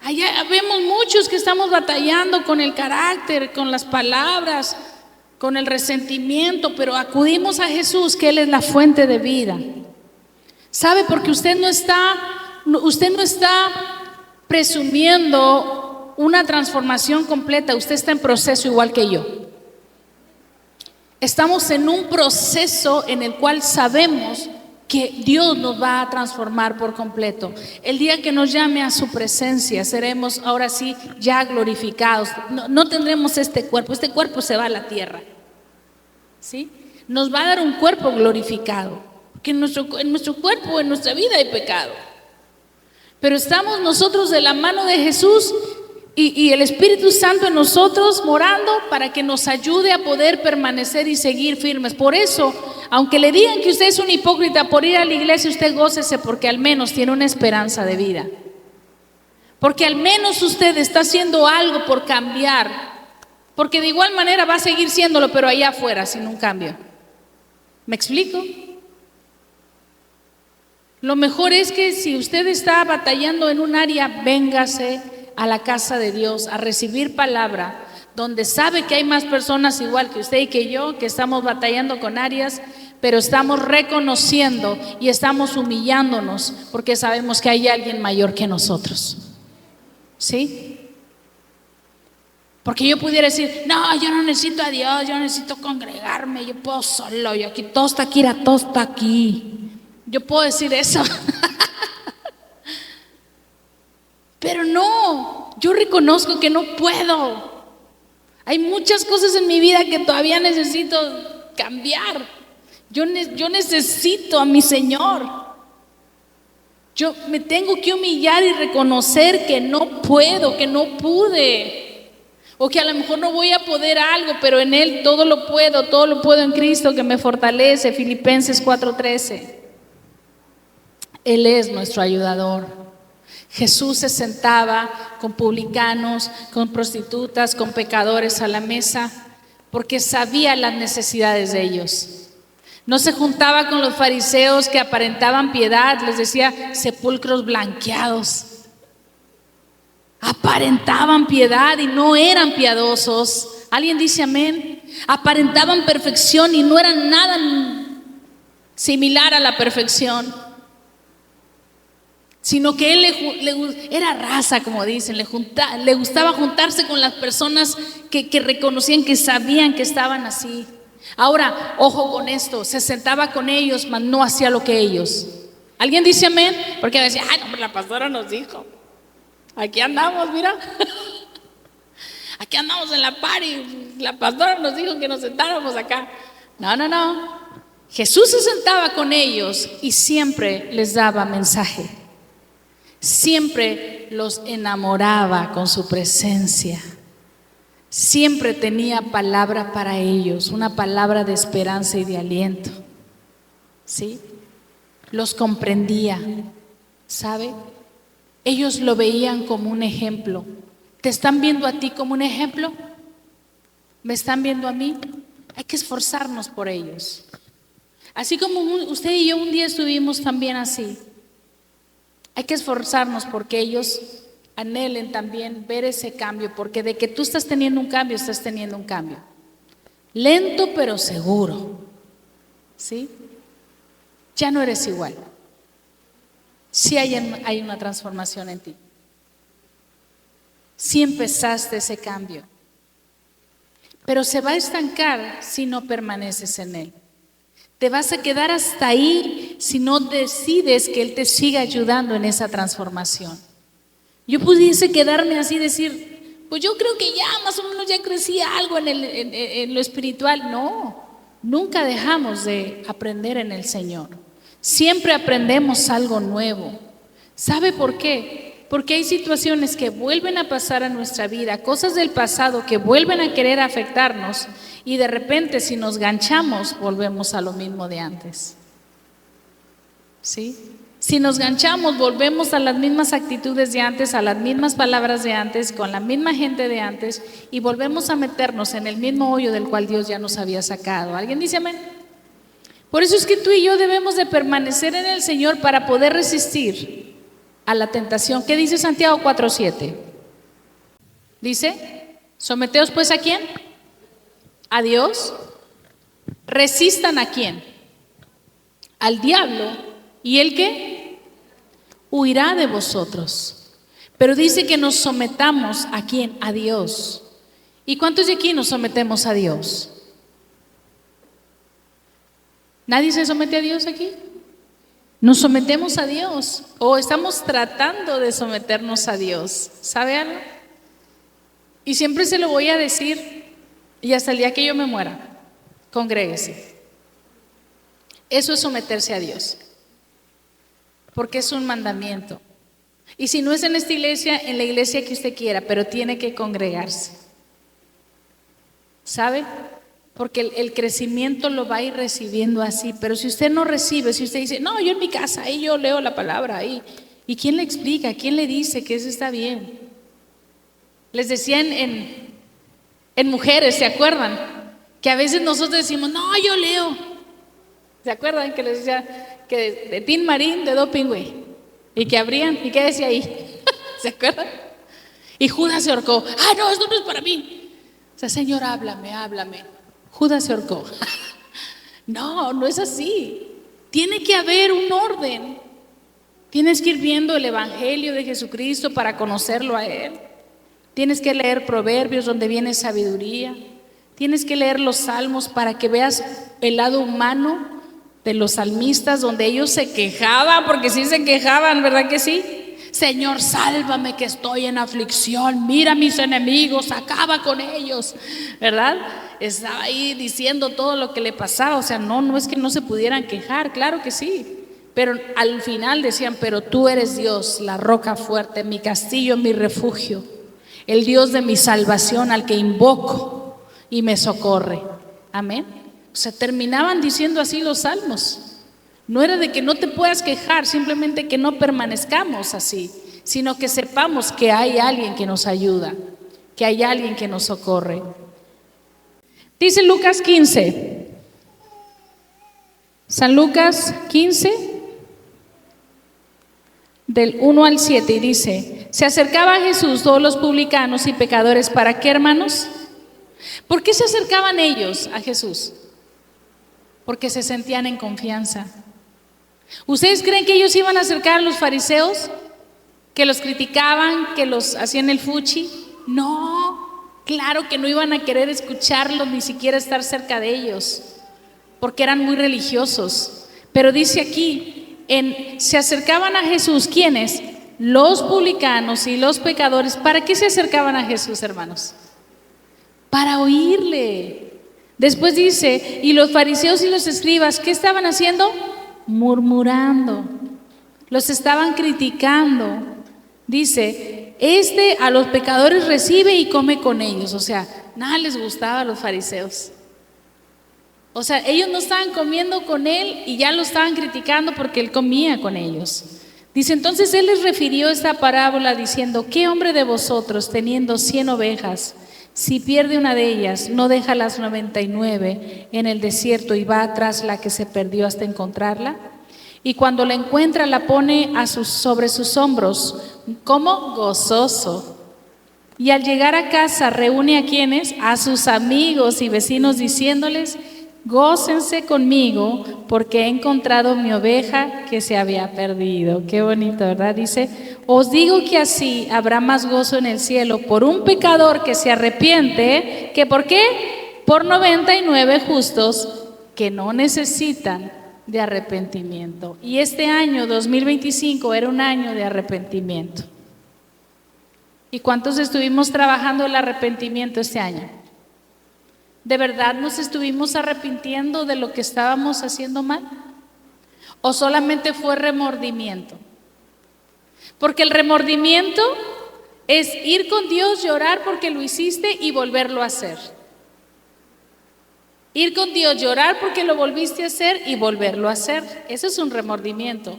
Allá vemos muchos que estamos batallando con el carácter, con las palabras, con el resentimiento, pero acudimos a Jesús, que Él es la fuente de vida. ¿Sabe? Porque usted no está presumiendo una transformación completa, usted está en proceso igual que yo. Estamos en un proceso en el cual sabemos que Dios nos va a transformar por completo. El día que nos llame a su presencia, seremos ahora sí ya glorificados. No tendremos este cuerpo se va a la tierra, ¿sí? Nos va a dar un cuerpo glorificado, porque en nuestro cuerpo, en nuestra vida hay pecado. Pero estamos nosotros de la mano de Jesús y el Espíritu Santo en nosotros morando para que nos ayude a poder permanecer y seguir firmes. Por eso, aunque le digan que usted es un hipócrita por ir a la iglesia, usted gócese, porque al menos tiene una esperanza de vida. Porque al menos usted está haciendo algo por cambiar. Porque de igual manera va a seguir siéndolo, pero allá afuera, sin un cambio. ¿Me explico? Lo mejor es que si usted está batallando en un área, véngase a la casa de Dios a recibir palabra, donde sabe que hay más personas igual que usted y que yo, que estamos batallando con áreas, pero estamos reconociendo y estamos humillándonos porque sabemos que hay alguien mayor que nosotros, ¿sí? Porque yo pudiera decir, no, yo no necesito a Dios, yo no necesito congregarme, yo puedo solo, yo aquí, todo está aquí, todo está aquí. Yo puedo decir eso. Pero no, yo reconozco que no puedo. Hay muchas cosas en mi vida que todavía necesito cambiar. Yo necesito a mi Señor. Yo me tengo que humillar y reconocer que no puedo, que no pude. O que a lo mejor no voy a poder algo, pero en Él todo lo puedo en Cristo que me fortalece. Filipenses 4:13. Él es nuestro ayudador. Jesús se sentaba con publicanos, con prostitutas, con pecadores a la mesa, porque sabía las necesidades de ellos. No se juntaba con los fariseos que aparentaban piedad, les decía sepulcros blanqueados. Aparentaban piedad y no eran piadosos. ¿Alguien dice amén? Aparentaban perfección y no eran nada similar a la perfección. Sino que él era raza, como dicen, le gustaba juntarse con las personas que reconocían, que sabían que estaban así. Ahora, ojo con esto, se sentaba con ellos, mas no hacía lo que ellos. ¿Alguien dice amén? Porque decía, ay, no, la pastora nos dijo. Aquí andamos, mira. Aquí andamos en la party. La pastora nos dijo que nos sentáramos acá. No. Jesús se sentaba con ellos y siempre les daba mensaje. Siempre los enamoraba con su presencia. Siempre tenía palabra para ellos, una palabra de esperanza y de aliento. ¿Sí? Los comprendía, ¿sabe? Ellos lo veían como un ejemplo. ¿Te están viendo a ti como un ejemplo? ¿Me están viendo a mí? Hay que esforzarnos por ellos. Así como usted y yo un día estuvimos también así. Hay que esforzarnos porque ellos anhelen también ver ese cambio, porque de que tú estás teniendo un cambio, estás teniendo un cambio. Lento pero seguro. ¿Sí? Ya no eres igual. Sí hay una transformación en ti. Sí empezaste ese cambio. Pero se va a estancar si no permaneces en él. Te vas a quedar hasta ahí si no decides que Él te siga ayudando en esa transformación. Yo pudiese quedarme así y decir, pues yo creo que ya más o menos ya crecí algo en lo espiritual. No, nunca dejamos de aprender en el Señor. Siempre aprendemos algo nuevo. ¿Sabe por qué? Porque hay situaciones que vuelven a pasar a nuestra vida, cosas del pasado que vuelven a querer afectarnos y de repente si nos ganchamos volvemos a lo mismo de antes. ¿Sí? Si nos ganchamos volvemos a las mismas actitudes de antes, a las mismas palabras de antes, con la misma gente de antes y volvemos a meternos en el mismo hoyo del cual Dios ya nos había sacado. ¿Alguien dice amén? Por eso es que tú y yo debemos de permanecer en el Señor para poder resistir a la tentación. ¿Qué dice Santiago 4:7? Dice, someteos pues ¿a quién? A Dios. Resistan ¿a quién? Al diablo. ¿Y él qué? Huirá de vosotros. Pero dice que nos sometamos ¿a quién? A Dios. ¿Y cuántos de aquí nos sometemos a Dios? ¿Nadie se somete a Dios aquí? Nos sometemos a Dios o estamos tratando de someternos a Dios. ¿Sabe algo? Y siempre se lo voy a decir y hasta el día que yo me muera, congréguese. Eso es someterse a Dios, porque es un mandamiento. Y si no es en esta iglesia, en la iglesia que usted quiera, pero tiene que congregarse. ¿Sabe? Porque el crecimiento lo va a ir recibiendo así. Pero si usted no recibe, si usted dice, no, yo en mi casa, ahí yo leo la palabra, ahí. ¿Y quién le explica? ¿Quién le dice que eso está bien? Les decía en mujeres, ¿se acuerdan? Que a veces nosotros decimos, no, yo leo. ¿Se acuerdan que les decía que de Tin Marín, de Doping, güey? Y que abrían, ¿y qué decía ahí? ¿Se acuerdan? Y Judas se ahorcó. Ah, no, esto no es para mí. O sea, Señor, háblame. Judas se ahorcó. No, no es así. Tiene que haber un orden. Tienes que ir viendo el Evangelio de Jesucristo para conocerlo a Él. Tienes que leer Proverbios donde viene sabiduría. Tienes que leer los Salmos para que veas el lado humano de los salmistas donde ellos se quejaban, porque sí se quejaban, ¿verdad que sí? Señor, sálvame que estoy en aflicción, mira a mis enemigos, acaba con ellos, ¿verdad? Estaba ahí diciendo todo lo que le pasaba, o sea, no es que no se pudieran quejar, claro que sí, pero al final decían, pero tú eres Dios, la roca fuerte, mi castillo, mi refugio, el Dios de mi salvación al que invoco y me socorre, amén. O sea, terminaban diciendo así los salmos. No era de que no te puedas quejar, simplemente que no permanezcamos así, sino que sepamos que hay alguien que nos ayuda, que hay alguien que nos socorre. Dice Lucas 15, San Lucas 15, del 1 al 7, y dice, se acercaba a Jesús todos los publicanos y pecadores, ¿para qué, hermanos? ¿Por qué se acercaban ellos a Jesús? Porque se sentían en confianza. ¿Ustedes creen que ellos iban a acercar a los fariseos? ¿Que los criticaban? ¿Que los hacían el fuchi? No, Claro que no iban a querer escucharlos, ni siquiera estar cerca de ellos, porque eran muy religiosos. Pero dice aquí, se acercaban a Jesús, ¿quiénes? Los publicanos y los pecadores. ¿Para qué se acercaban a Jesús, hermanos? Para oírle. Después dice, y los fariseos y los escribas, ¿qué estaban haciendo? Murmurando. Los estaban criticando. Dice, a los pecadores recibe y come con ellos. O sea, nada les gustaba a los fariseos. O sea, ellos no estaban comiendo con él y ya lo estaban criticando porque él comía con ellos. Dice, entonces él les refirió esta parábola diciendo, ¿qué hombre de vosotros, teniendo 100 ovejas, si pierde una de ellas, no deja las 99 en el desierto y va tras la que se perdió hasta encontrarla? Y cuando la encuentra, la pone sobre sus hombros, como gozoso. Y al llegar a casa, reúne a quienes, a sus amigos y vecinos, diciéndoles, gócense conmigo, porque he encontrado mi oveja que se había perdido. Qué bonito, ¿verdad? Dice, os digo que así habrá más gozo en el cielo por un pecador que se arrepiente, que ¿por qué? Por 99 justos que no necesitan de arrepentimiento. Y este año 2025 era un año de arrepentimiento. ¿Y cuántos estuvimos trabajando el arrepentimiento este año? ¿De verdad nos estuvimos arrepintiendo de lo que estábamos haciendo mal? ¿O solamente fue remordimiento? Porque el remordimiento es ir con Dios, llorar porque lo hiciste y volverlo a hacer. Ir con Dios, llorar porque lo volviste a hacer y volverlo a hacer. Eso es un remordimiento.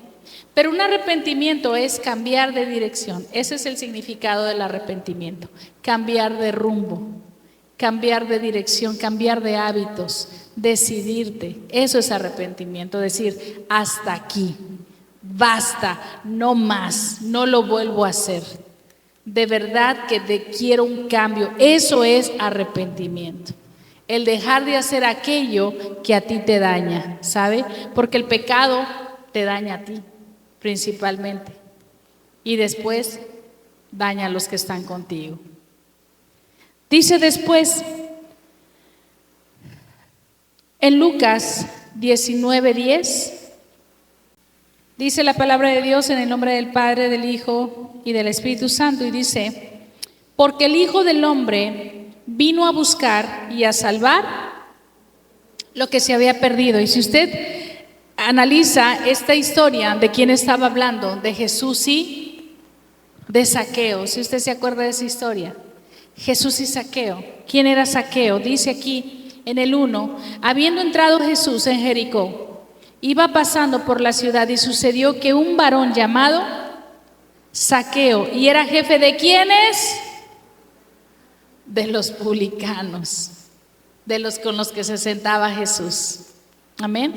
Pero un arrepentimiento es cambiar de dirección. Ese es el significado del arrepentimiento. Cambiar de rumbo, cambiar de dirección, cambiar de hábitos, decidirte. Eso es arrepentimiento, decir, hasta aquí, basta, no más, no lo vuelvo a hacer. De verdad que quiero un cambio. Eso es arrepentimiento. El dejar de hacer aquello que a ti te daña, ¿sabe? Porque el pecado te daña a ti, principalmente. Y después daña a los que están contigo. Dice después, en Lucas 19:10, dice la palabra de Dios en el nombre del Padre, del Hijo y del Espíritu Santo, y dice, porque el Hijo del Hombre vino a buscar y a salvar lo que se había perdido. Y si usted analiza esta historia, ¿de quién estaba hablando? De Jesús y de Zaqueo. Si usted se acuerda de esa historia, Jesús y Zaqueo. ¿Quién era Zaqueo? Dice aquí en el 1, habiendo entrado Jesús en Jericó, iba pasando por la ciudad y sucedió que un varón llamado Zaqueo, y era jefe de ¿quiénes? De los publicanos, de los con los que se sentaba Jesús. Amén.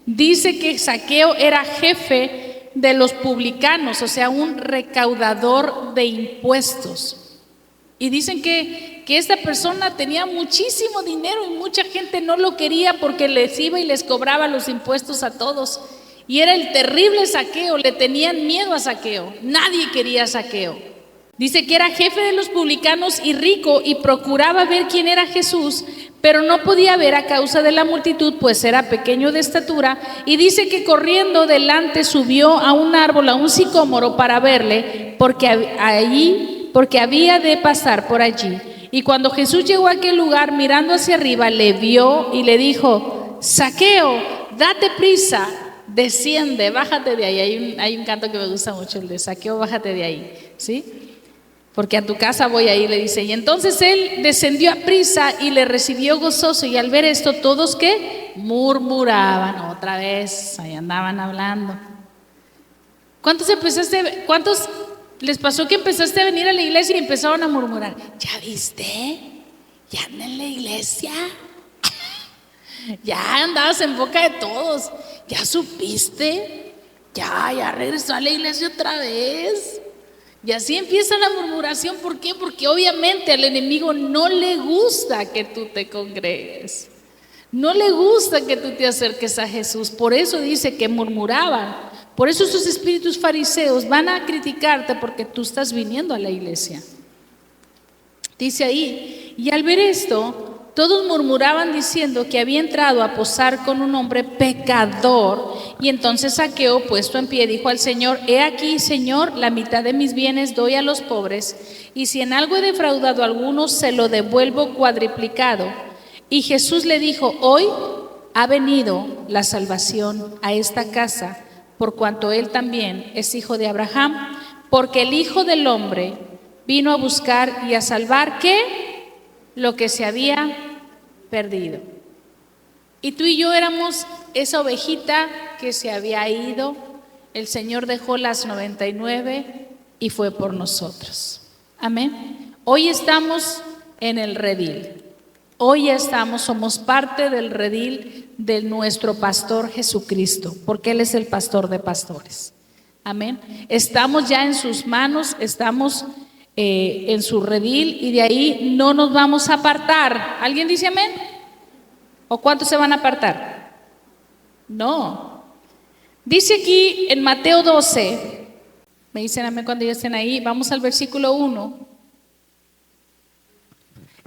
Dice que Zaqueo era jefe de los publicanos, o sea, un recaudador de impuestos. Y dicen que esta persona tenía muchísimo dinero y mucha gente no lo quería porque les iba y les cobraba los impuestos a todos. Y era el terrible Zaqueo, le tenían miedo a Zaqueo, nadie quería a Zaqueo. Dice que era jefe de los publicanos y rico y procuraba ver quién era Jesús, pero no podía ver a causa de la multitud, pues era pequeño de estatura. Y dice que corriendo delante subió a un árbol, a un sicómoro, para verle, porque había de pasar por allí. Y cuando Jesús llegó a aquel lugar, mirando hacia arriba, le vio y le dijo, Zaqueo, date prisa, desciende, bájate de ahí. Hay un canto que me gusta mucho, el de Zaqueo, bájate de ahí, ¿sí? Porque a tu casa voy a ir, le dice. Y entonces él descendió a prisa y le recibió gozoso. Y al ver esto, todos ¿qué? Murmuraban. Otra vez, ahí andaban hablando. ¿Cuántos les pasó que empezaste a venir a la iglesia y empezaron a murmurar? ¿Ya viste? ¿Ya anda en la iglesia? Ya andabas en boca de todos. ¿Ya supiste? Ya regresó a la iglesia otra vez. Y así empieza la murmuración. ¿Por qué? Porque obviamente al enemigo no le gusta que tú te congregues. No le gusta que tú te acerques a Jesús. Por eso dice que murmuraban. Por eso esos espíritus fariseos van a criticarte porque tú estás viniendo a la iglesia. Dice ahí, Y al ver esto, todos murmuraban diciendo que había entrado a posar con un hombre pecador. Y entonces Zaqueo, puesto en pie, dijo al Señor: He aquí, Señor, la mitad de mis bienes doy a los pobres, y si en algo he defraudado a algunos, se lo devuelvo cuadriplicado. Y Jesús le dijo: Hoy ha venido la salvación a esta casa, por cuanto él también es hijo de Abraham, porque el Hijo del Hombre vino a buscar y a salvar, ¿qué? Lo que se había perdido. Y tú y yo éramos esa ovejita que se había ido. El Señor dejó las 99 y fue por nosotros. Amén. Hoy estamos en el redil. Hoy somos parte del redil de nuestro pastor Jesucristo, porque Él es el pastor de pastores. Amén. Estamos ya en sus manos, estamos en su redil, y de ahí no nos vamos a apartar. ¿Alguien dice amén? ¿O cuántos se van a apartar? No. Dice aquí en Mateo 12, me dicen amén cuando ya estén ahí. Vamos al versículo 1.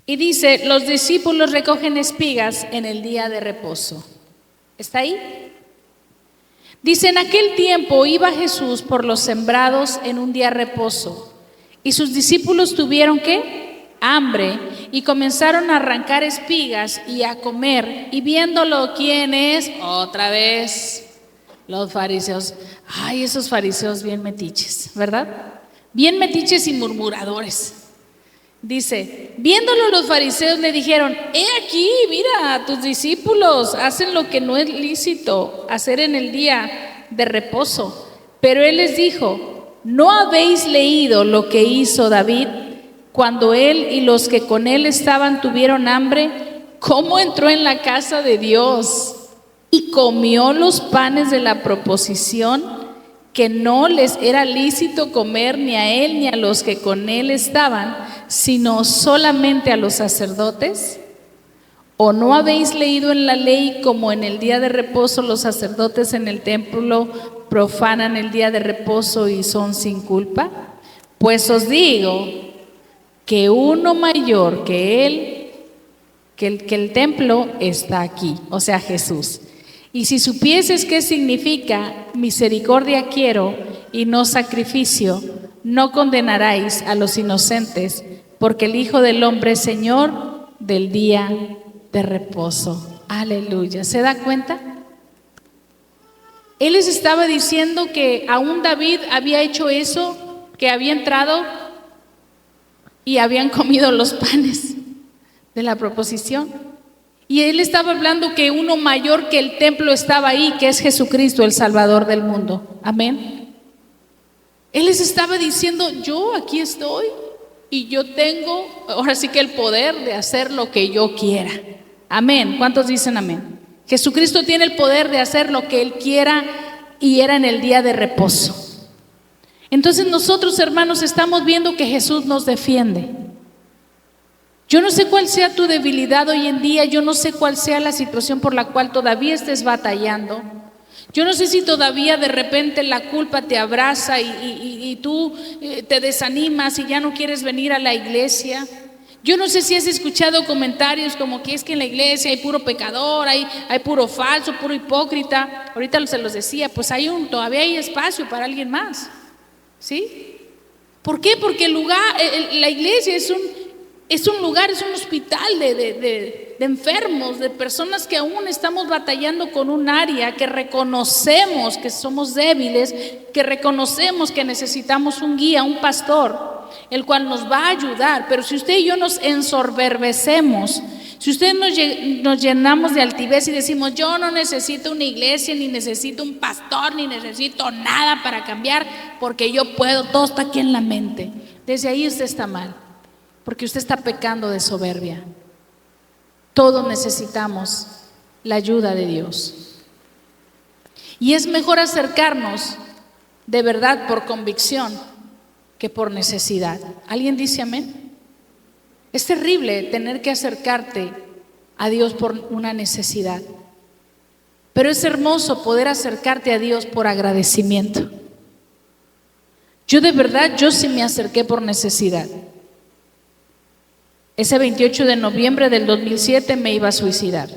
Y dice: los discípulos recogen espigas en el día de reposo. ¿Está ahí? Dice: en aquel tiempo iba Jesús por los sembrados en un día de reposo, y sus discípulos tuvieron ¿qué? Hambre, y comenzaron a arrancar espigas y a comer. Y viéndolo, ¿quién es? Otra vez los fariseos. Ay, esos fariseos bien metiches, ¿verdad? Bien metiches y murmuradores. Dice: viéndolo los fariseos le dijeron: he aquí, mira, tus discípulos hacen lo que no es lícito hacer en el día de reposo. Pero él les dijo: ¿no habéis leído lo que hizo David cuando él y los que con él estaban tuvieron hambre? ¿Cómo entró en la casa de Dios y comió los panes de la proposición, que no les era lícito comer ni a él ni a los que con él estaban, sino solamente a los sacerdotes? ¿O no habéis leído en la ley como en el día de reposo los sacerdotes en el templo profanan el día de reposo y son sin culpa? Pues os digo que uno mayor que él, que el templo está aquí, o sea, Jesús. Y si supieses qué significa misericordia quiero y no sacrificio, no condenaráis a los inocentes, porque el Hijo del Hombre es Señor del día de reposo. Aleluya. ¿Se da cuenta? Él les estaba diciendo que aún David había hecho eso, que había entrado y habían comido los panes de la proposición. Y él estaba hablando que uno mayor que el templo estaba ahí, que es Jesucristo, el Salvador del mundo. Amén. Él les estaba diciendo: yo aquí estoy y yo tengo ahora sí que el poder de hacer lo que yo quiera. Amén. ¿Cuántos dicen amén? Jesucristo tiene el poder de hacer lo que Él quiera, y era en el día de reposo. Entonces nosotros, hermanos, estamos viendo que Jesús nos defiende. Yo no sé cuál sea tu debilidad hoy en día, yo no sé cuál sea la situación por la cual todavía estés batallando. Yo no sé si todavía de repente la culpa te abraza y tú te desanimas y ya no quieres venir a la iglesia. Yo no sé si has escuchado comentarios como que es que en la iglesia hay puro pecador, hay puro falso, puro hipócrita. Ahorita se los decía, pues todavía hay espacio para alguien más, ¿sí? ¿Por qué? Porque la iglesia es un lugar, es un hospital de enfermos, de personas que aún estamos batallando con un área, que reconocemos que somos débiles, que reconocemos que necesitamos un guía, un pastor, el cual nos va a ayudar. Pero si usted y yo nos ensoberbecemos, si usted nos llenamos de altivez y decimos: yo no necesito una iglesia, ni necesito un pastor, ni necesito nada para cambiar, porque yo puedo, todo está aquí en la mente, desde ahí usted está mal, porque usted está pecando de soberbia. Todos necesitamos la ayuda de Dios. Y es mejor acercarnos de verdad por convicción que por necesidad. ¿Alguien dice amén? Es terrible tener que acercarte a Dios por una necesidad, pero es hermoso poder acercarte a Dios por agradecimiento. Yo de verdad, yo sí me acerqué por necesidad. Ese 28 de noviembre del 2007 me iba a suicidar.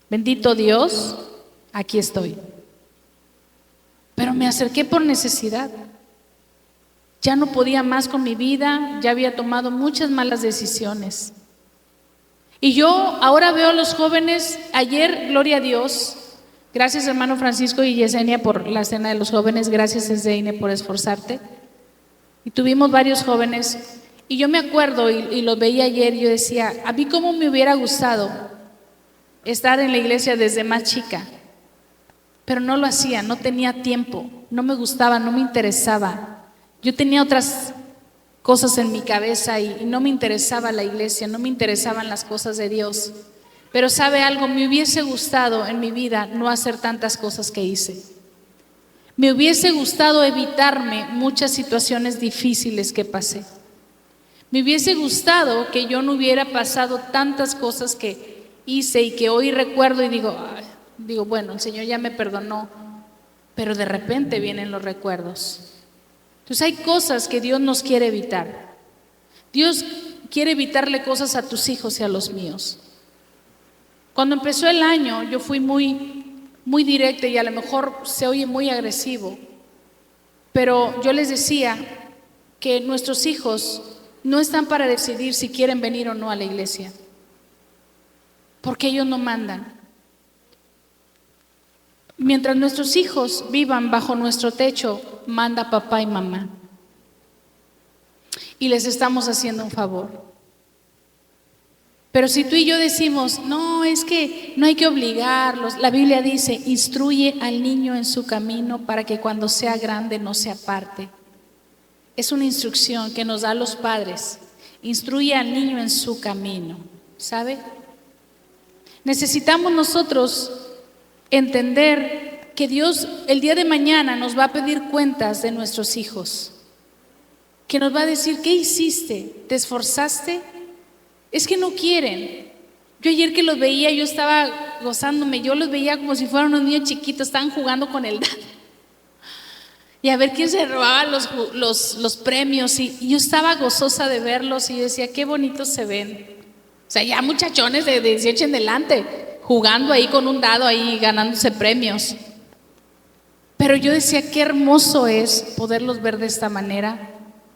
Bendito Dios, aquí estoy. Pero me acerqué por necesidad. Ya no podía más con mi vida, ya había tomado muchas malas decisiones. Y yo ahora veo a los jóvenes, ayer, gloria a Dios, gracias hermano Francisco y Yesenia por la cena de los jóvenes, gracias Esdeine por esforzarte. Y tuvimos varios jóvenes, y yo me acuerdo y los veía ayer, y yo decía, a mí cómo me hubiera gustado estar en la iglesia desde más chica, pero no lo hacía, no tenía tiempo, no me gustaba, no me interesaba. Yo tenía otras cosas en mi cabeza y no me interesaba la iglesia, no me interesaban las cosas de Dios. Pero ¿sabe algo? Me hubiese gustado en mi vida no hacer tantas cosas que hice. Me hubiese gustado evitarme muchas situaciones difíciles que pasé. Me hubiese gustado que yo no hubiera pasado tantas cosas que hice y que hoy recuerdo y digo, bueno, el Señor ya me perdonó, pero de repente vienen los recuerdos. Entonces hay cosas que Dios nos quiere evitar. Dios quiere evitarle cosas a tus hijos y a los míos. Cuando empezó el año yo fui muy directa y a lo mejor se oye muy agresivo, pero yo les decía que nuestros hijos no están para decidir si quieren venir o no a la iglesia, porque ellos no mandan. Mientras nuestros hijos vivan bajo nuestro techo, manda papá y mamá. Y les estamos haciendo un favor. Pero si tú y yo decimos, no, es que no hay que obligarlos. La Biblia dice, instruye al niño en su camino para que cuando sea grande no se aparte. Es una instrucción que nos da los padres. Instruye al niño en su camino, ¿sabe? Necesitamos nosotros entender que Dios el día de mañana nos va a pedir cuentas de nuestros hijos, que nos va a decir, ¿qué hiciste? ¿Te esforzaste? Es que no quieren. Yo ayer que los veía, yo estaba gozándome, yo los veía como si fueran unos niños chiquitos, estaban jugando con el dado y a ver quién se robaba los premios, y yo estaba gozosa de verlos y yo decía, qué bonitos se ven. O sea, ya muchachones de 18 en adelante, jugando ahí con un dado, ahí ganándose premios. Pero yo decía, qué hermoso es poderlos ver de esta manera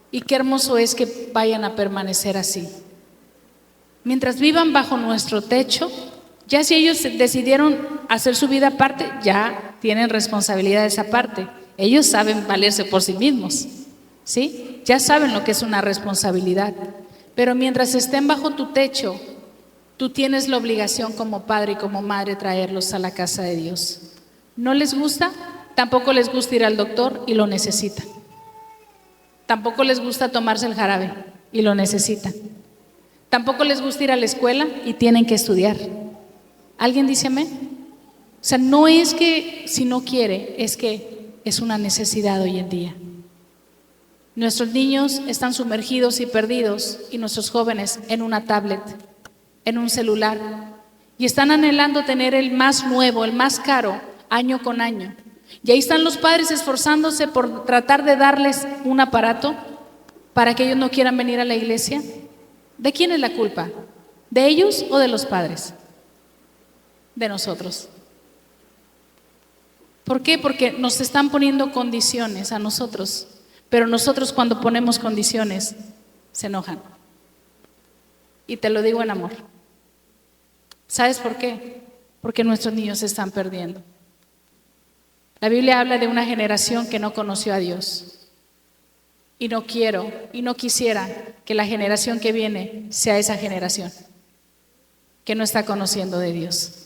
y qué hermoso es que vayan a permanecer así. Mientras vivan bajo nuestro techo, ya si ellos decidieron hacer su vida aparte, ya tienen responsabilidad de esa parte. Ellos saben valerse por sí mismos, ¿sí? Ya saben lo que es una responsabilidad. Pero mientras estén bajo tu techo, tú tienes la obligación como padre y como madre traerlos a la casa de Dios. ¿No les gusta? Tampoco les gusta ir al doctor y lo necesitan. Tampoco les gusta tomarse el jarabe y lo necesitan. Tampoco les gusta ir a la escuela y tienen que estudiar. ¿Alguien dice amén? O sea, no es que si no quiere, es que es una necesidad hoy en día. Nuestros niños están sumergidos y perdidos, y nuestros jóvenes en una tablet, en un celular, y están anhelando tener el más nuevo, el más caro, año con año. Y ahí están los padres esforzándose por tratar de darles un aparato para que ellos no quieran venir a la iglesia. ¿De quién es la culpa? ¿De ellos o de los padres? De nosotros. ¿Por qué? Porque nos están poniendo condiciones a nosotros, pero nosotros cuando ponemos condiciones se enojan. Y te lo digo en amor. ¿Sabes por qué? Porque nuestros niños se están perdiendo. La Biblia habla de una generación que no conoció a Dios. Y no quiero y no quisiera que la generación que viene sea esa generación que no está conociendo de Dios.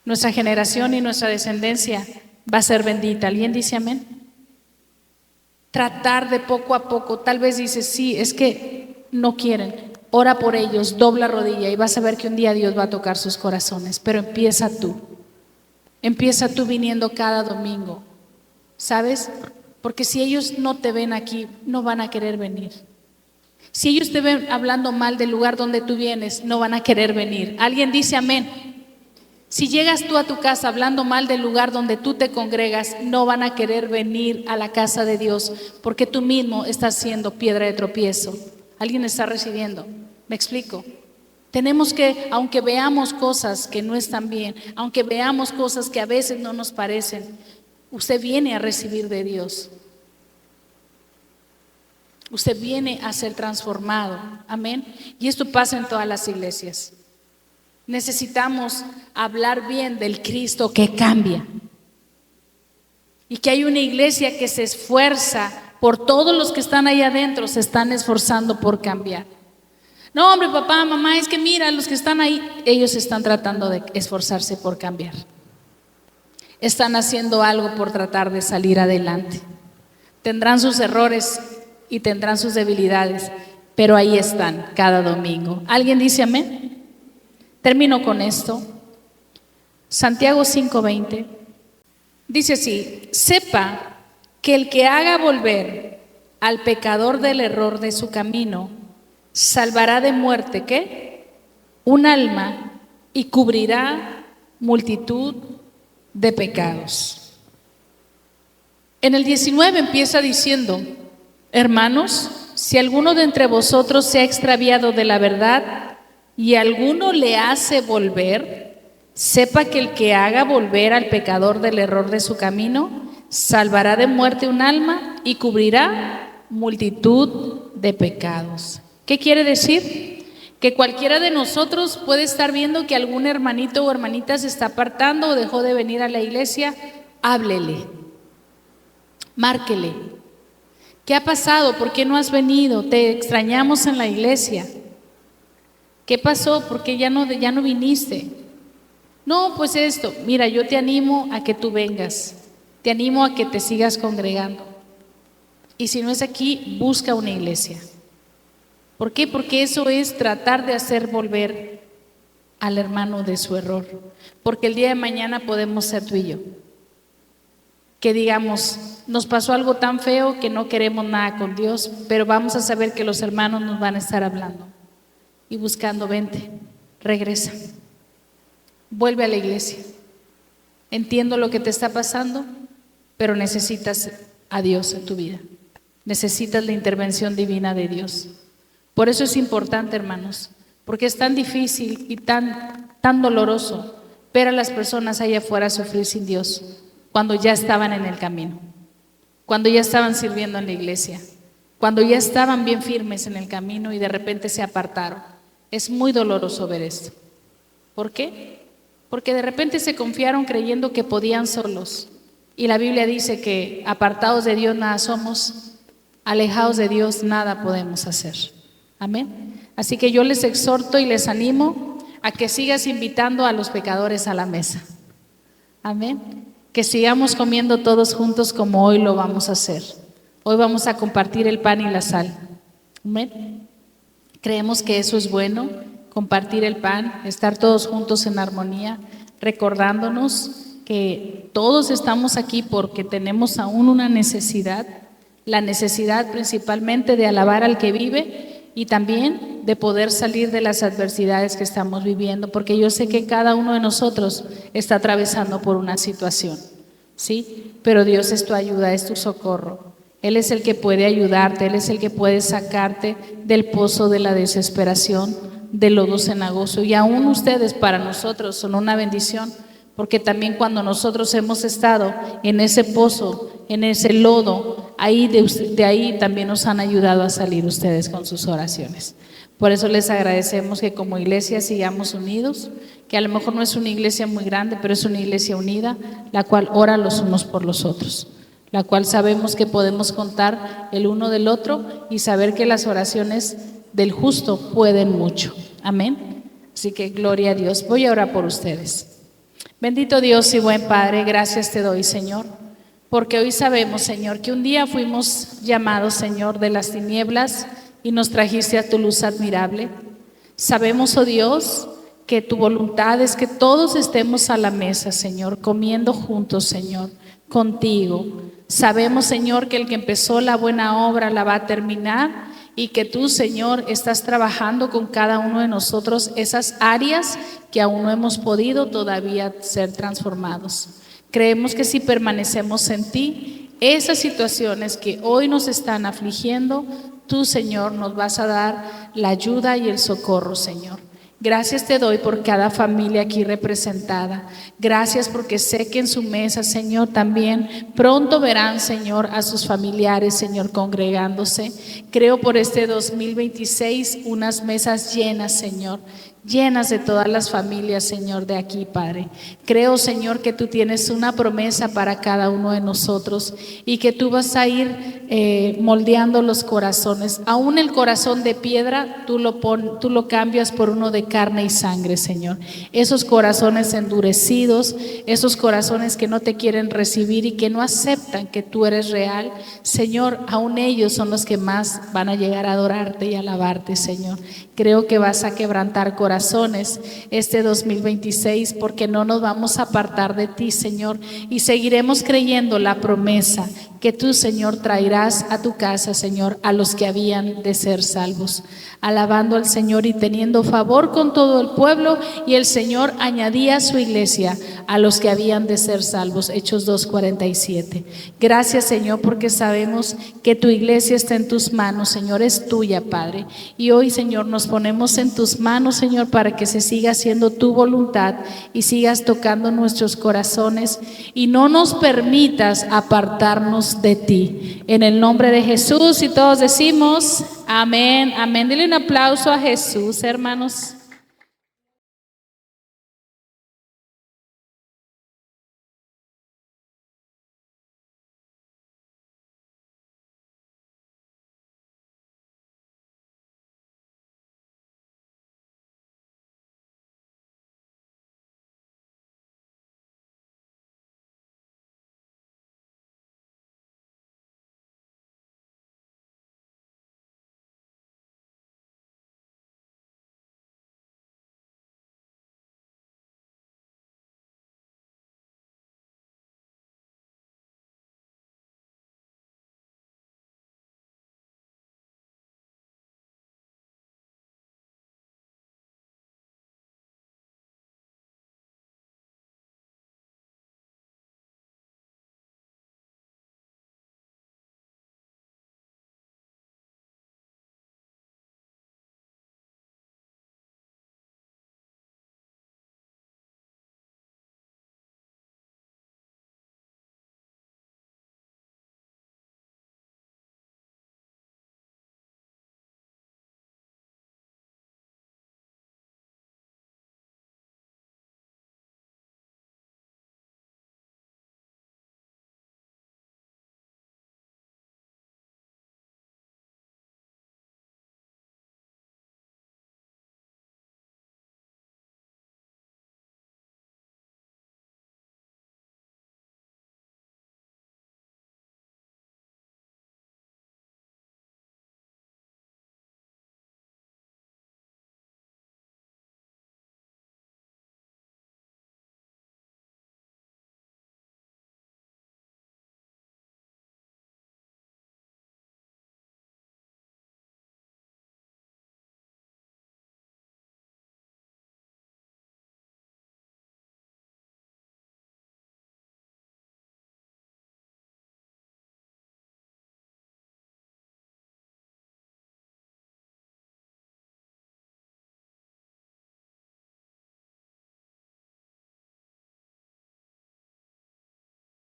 Nuestra generación y nuestra descendencia va a ser bendita. ¿Alguien dice amén? Tratar de poco a poco. Tal vez dices, sí, es que no quieren. Ora por ellos, dobla rodilla y vas a ver que un día Dios va a tocar sus corazones. Pero empieza tú. Empieza tú viniendo cada domingo. ¿Sabes? Porque si ellos no te ven aquí, no van a querer venir. Si ellos te ven hablando mal del lugar donde tú vienes, no van a querer venir. ¿Alguien dice amén? Si llegas tú a tu casa hablando mal del lugar donde tú te congregas, no van a querer venir a la casa de Dios porque tú mismo estás siendo piedra de tropiezo. ¿Alguien está recibiendo? ¿Me explico? Tenemos que, aunque veamos cosas que no están bien, aunque veamos cosas que a veces no nos parecen, usted viene a recibir de Dios. Usted viene a ser transformado. Amén. Y esto pasa en todas las iglesias. Necesitamos hablar bien del Cristo que cambia. Y que hay una iglesia que se esfuerza por todos los que están ahí adentro, se están esforzando por cambiar. No, hombre, papá, mamá, es que mira, los que están ahí, ellos están tratando de esforzarse por cambiar. Están haciendo algo por tratar de salir adelante. Tendrán sus errores y tendrán sus debilidades, pero ahí están cada domingo. ¿Alguien dice amén? Termino con esto. Santiago 5:20 dice así: sepa que el que haga volver al pecador del error de su camino, salvará de muerte, ¿qué? Un alma, y cubrirá multitud de pecados. En el 19 empieza diciendo: hermanos, si alguno de entre vosotros se ha extraviado de la verdad y alguno le hace volver, sepa que el que haga volver al pecador del error de su camino, salvará de muerte un alma y cubrirá multitud de pecados. ¿Qué quiere decir? Que cualquiera de nosotros puede estar viendo que algún hermanito o hermanita se está apartando o dejó de venir a la iglesia. Háblele, márquele. ¿Qué ha pasado? ¿Por qué no has venido? Te extrañamos en la iglesia. ¿Qué pasó? ¿Por qué ya no viniste? No, pues esto. Mira, yo te animo a que tú vengas. Te animo a que te sigas congregando. Y si no es aquí, busca una iglesia. ¿Por qué? Porque eso es tratar de hacer volver al hermano de su error. Porque el día de mañana podemos ser tú y yo. Que digamos, nos pasó algo tan feo que no queremos nada con Dios, pero vamos a saber que los hermanos nos van a estar hablando y buscando: vente, regresa, vuelve a la iglesia. Entiendo lo que te está pasando, pero necesitas a Dios en tu vida. Necesitas la intervención divina de Dios. Por eso es importante, hermanos, porque es tan difícil y tan doloroso ver a las personas allá afuera sufrir sin Dios cuando ya estaban en el camino, cuando ya estaban sirviendo en la iglesia, cuando ya estaban bien firmes en el camino y de repente se apartaron. Es muy doloroso ver esto. ¿Por qué? Porque de repente se confiaron creyendo que podían solos. Y la Biblia dice que apartados de Dios nada somos, alejados de Dios nada podemos hacer. Amén. Así que yo les exhorto y les animo a que sigas invitando a los pecadores a la mesa. Amén. Que sigamos comiendo todos juntos como hoy lo vamos a hacer. Hoy vamos a compartir el pan y la sal. Amén. Creemos que eso es bueno, compartir el pan, estar todos juntos en armonía, recordándonos que todos estamos aquí porque tenemos aún una necesidad, la necesidad principalmente de alabar al que vive y también de poder salir de las adversidades que estamos viviendo, porque yo sé que cada uno de nosotros está atravesando por una situación, ¿sí? Pero Dios es tu ayuda, es tu socorro. Él es el que puede ayudarte, Él es el que puede sacarte del pozo de la desesperación, del lodo cenagoso. Y aún ustedes para nosotros son una bendición, porque también cuando nosotros hemos estado en ese pozo, en ese lodo, ahí de ahí también nos han ayudado a salir ustedes con sus oraciones. Por eso les agradecemos que como iglesia sigamos unidos, que a lo mejor no es una iglesia muy grande, pero es una iglesia unida, la cual ora los unos por los otros, la cual sabemos que podemos contar el uno del otro y saber que las oraciones del justo pueden mucho. Amén. Así que gloria a Dios. Voy a orar por ustedes. Bendito Dios y buen Padre, gracias te doy, Señor, porque hoy sabemos, Señor, que un día fuimos llamados, Señor, de las tinieblas y nos trajiste a tu luz admirable. Sabemos, oh Dios, que tu voluntad es que todos estemos a la mesa, Señor, comiendo juntos, Señor, contigo. Sabemos, Señor, que el que empezó la buena obra la va a terminar y que tú, Señor, estás trabajando con cada uno de nosotros esas áreas que aún no hemos podido todavía ser transformados. Creemos que si permanecemos en ti, esas situaciones que hoy nos están afligiendo, tú, Señor, nos vas a dar la ayuda y el socorro, Señor. Gracias te doy por cada familia aquí representada. Gracias porque sé que en su mesa, Señor, también pronto verán, Señor, a sus familiares, Señor, congregándose. Creo por este 2026 unas mesas llenas, Señor, llenas de todas las familias, Señor, de aquí, Padre. Creo, Señor, que tú tienes una promesa para cada uno de nosotros y que tú vas a ir moldeando los corazones. Aún el corazón de piedra, tú lo cambias por uno de carne y sangre, Señor. Esos corazones endurecidos, esos corazones que no te quieren recibir y que no aceptan que tú eres real, Señor, aún ellos son los que más van a llegar a adorarte y alabarte, Señor. Creo que vas a quebrantar corazones este 2026 porque no nos vamos a apartar de ti, Señor, y seguiremos creyendo la promesa que tú, Señor, traerás a tu casa, Señor, a los que habían de ser salvos. Alabando al Señor y teniendo favor con todo el pueblo, y el Señor añadía a su iglesia a los que habían de ser salvos. Hechos 2:47. Gracias, Señor, porque sabemos que tu iglesia está en tus manos, Señor, es tuya, Padre. Y hoy, Señor, nos ponemos en tus manos, Señor, para que se siga haciendo tu voluntad y sigas tocando nuestros corazones y no nos permitas apartarnos de ti. En el nombre de Jesús, y todos decimos amén, amén. Dile un aplauso a Jesús, hermanos.